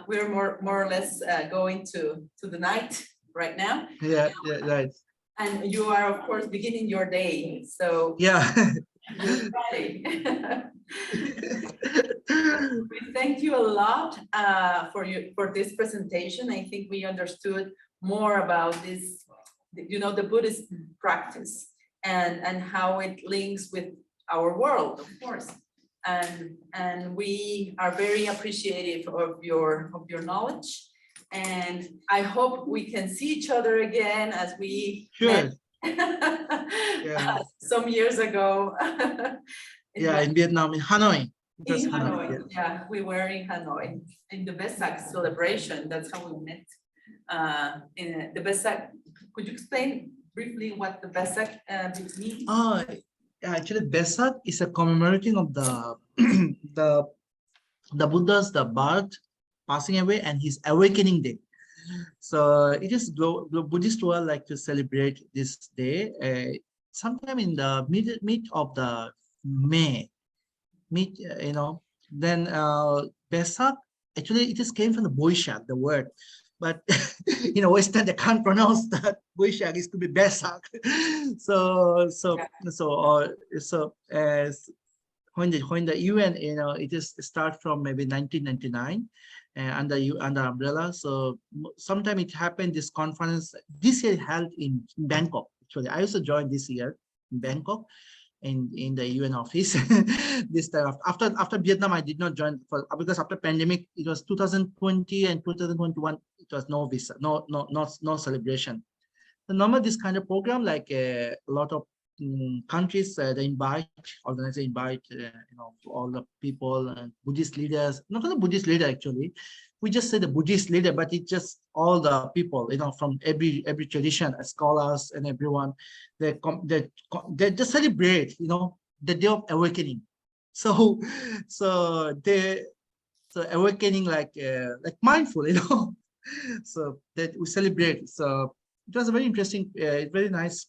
We're more or less going to the night right now. Yeah, right. And you are, of course, beginning your day. So yeah. We thank you a lot for this presentation. I think we understood more about this, the Buddhist practice and how it links with our world, of course. And we are very appreciative of your knowledge. And I hope we can see each other again as we met some years ago. In Vietnam, in Hanoi. In Hanoi, yeah, we were in Hanoi in the Vesak celebration. That's how we met. In the Vesak, could you explain briefly what the Vesak means? Actually, Vesak is a commemorating of the Buddha's birth, passing away, and his awakening day. So it is Buddhist world like to celebrate this day sometime in the mid of the May. Then Vesak actually it just came from the Boishak, the word. But Western they can't pronounce that Boishak. It could be Besak. So as when the UN, it is start from maybe 1999 under umbrella. So sometime it happened. This conference this year held in Bangkok. Actually, I also joined this year in Bangkok, in the UN office. This time after Vietnam, I did not join because after pandemic, it was 2020 and 2021. It was no visa, no celebration. So normally this kind of program, like a lot of countries, they organize all the people and Buddhist leaders, not only Buddhist leader actually. We just say the Buddhist leader, but it's just all the people, from every tradition, scholars and everyone. They just celebrate, the day of awakening. So awakening like mindful, so that we celebrate. So it was a very interesting, very nice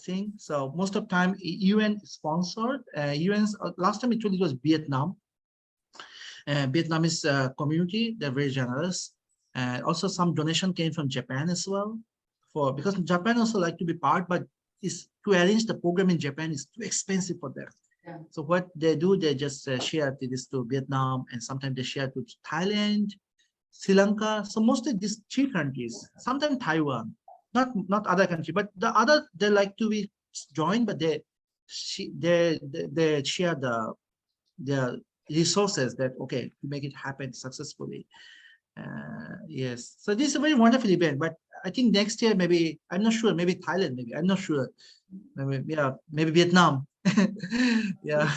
thing. So most of the time UN sponsored. UN's last time it was Vietnam. Vietnamese community, they're very generous. And also some donation came from Japan as well, because Japan also like to be part, but to arrange the program in Japan is too expensive for them. Yeah. So what they do, they just share this to Vietnam, and sometimes they share to Thailand, Sri Lanka. So mostly these 3 countries, sometimes Taiwan, not other country, but the other, they like to be joined, but they share the resources that, okay, to make it happen successfully. Yes, so this is a very wonderful event, but I think next year, maybe, I'm not sure, maybe Thailand, maybe, I'm not sure. Maybe Vietnam. Yeah.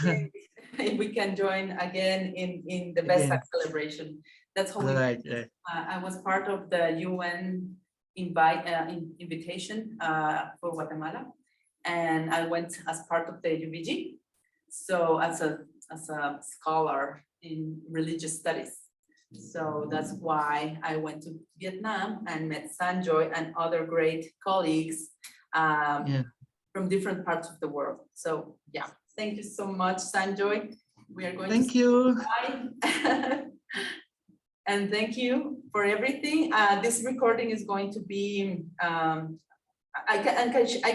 If we can join again in the Vesak celebration. That's how we Right. I was part of the UN invitation for Guatemala, and I went as part of the UBG. So as a scholar in religious studies. So that's why I went to Vietnam and met Sanjoy and other great colleagues from different parts of the world. So yeah, thank you so much, Sanjoy. We are going to Thank you. And thank you for everything. This recording is going to be, I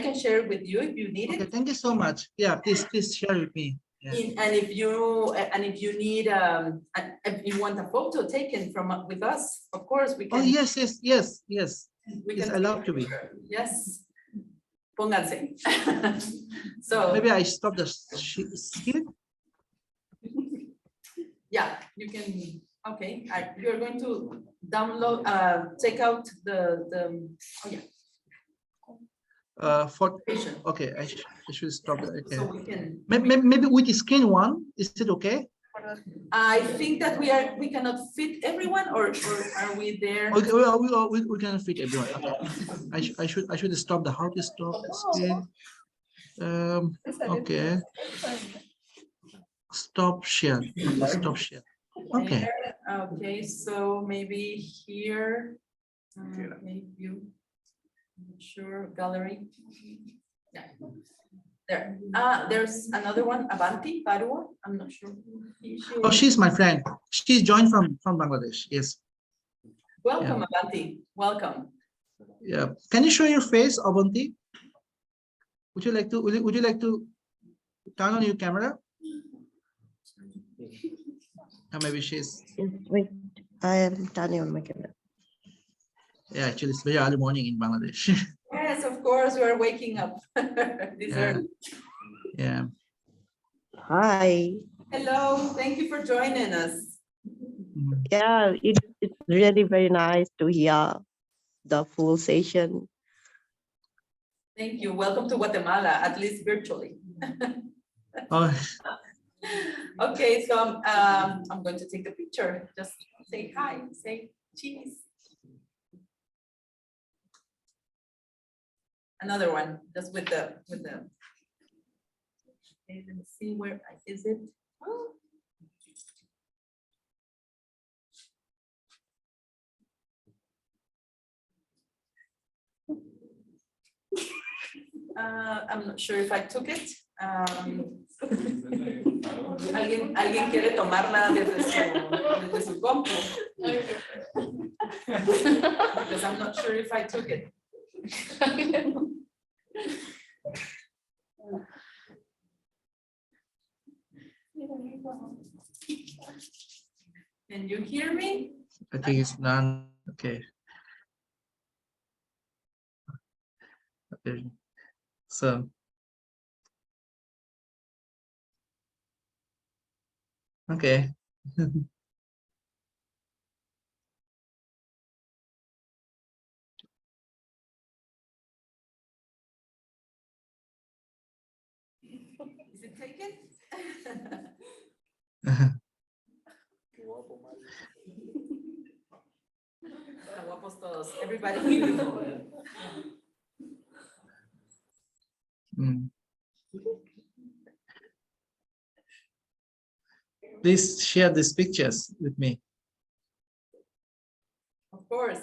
can share it with you if you need it. Thank you so much. Yeah, please share with me. Yeah. And if you need, if you want a photo taken with us, of course we can. Oh yes. Yes, I love to be. Yes. Pónganse. So maybe I stop the screen. Yeah, you can. Okay, you're going to download, take out the oh yeah. Okay, I should stop that. Okay. So we can. Maybe with the screen one, is it okay? I think that we cannot fit everyone, or are we there? Okay, we can fit everyone. Okay. I should stop the how to stop the screen. Okay. Stop share. Stop share. Okay. Okay, so maybe here. Okay, view. I'm not sure, gallery. Yeah. There. There's another one, Avanti Parua. I'm not sure. Oh, she's my friend. She's joined from Bangladesh. Yes. Welcome, Avanti. Welcome. Yeah. Can you show your face, Avanti? Would you like to turn on your camera? Or maybe she's. Wait, I am turning on my camera. Yeah, actually, it's very early morning in Bangladesh. Yes, of course, we are waking up. Yeah. Hi. Hello, thank you for joining us. Yeah, it's really very nice to hear the full session. Thank you. Welcome to Guatemala, at least virtually. Oh. Okay, so I'm going to take a picture. Just say hi, say cheese. Another one, just with the. Okay, let me see, where is it? Oh. I'm not sure if I took it. ¿Alguien quiere tomarla desde su compu? Because I'm not sure if I took it. Can you hear me? I think it's none. Okay. Okay. So. Okay. Is it taken? Está guapos todos. Everybody beautiful. Mm. Please share these pictures with me. Of course.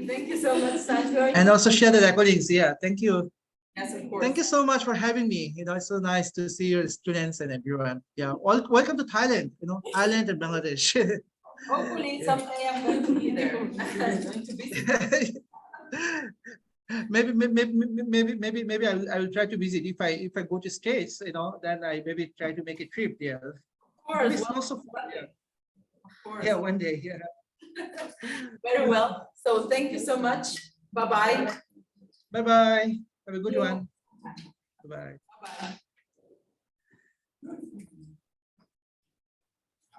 Thank you so much, Sanjoy. And also share the recordings. Yeah, thank you. Yes, of course. Thank you so much for having me. It's so nice to see your students and everyone. Yeah, welcome to Thailand. Thailand and Bangladesh. Hopefully someday I'm going to be there. I'm going to visit. maybe I will try to visit if I go to States. Then I maybe try to make a trip there. Of course. It's also fun. Of course. Yeah, one day. Yeah. Very well. So thank you so much. Bye-bye. Bye bye. Have a good one. Bye bye. Bye-bye.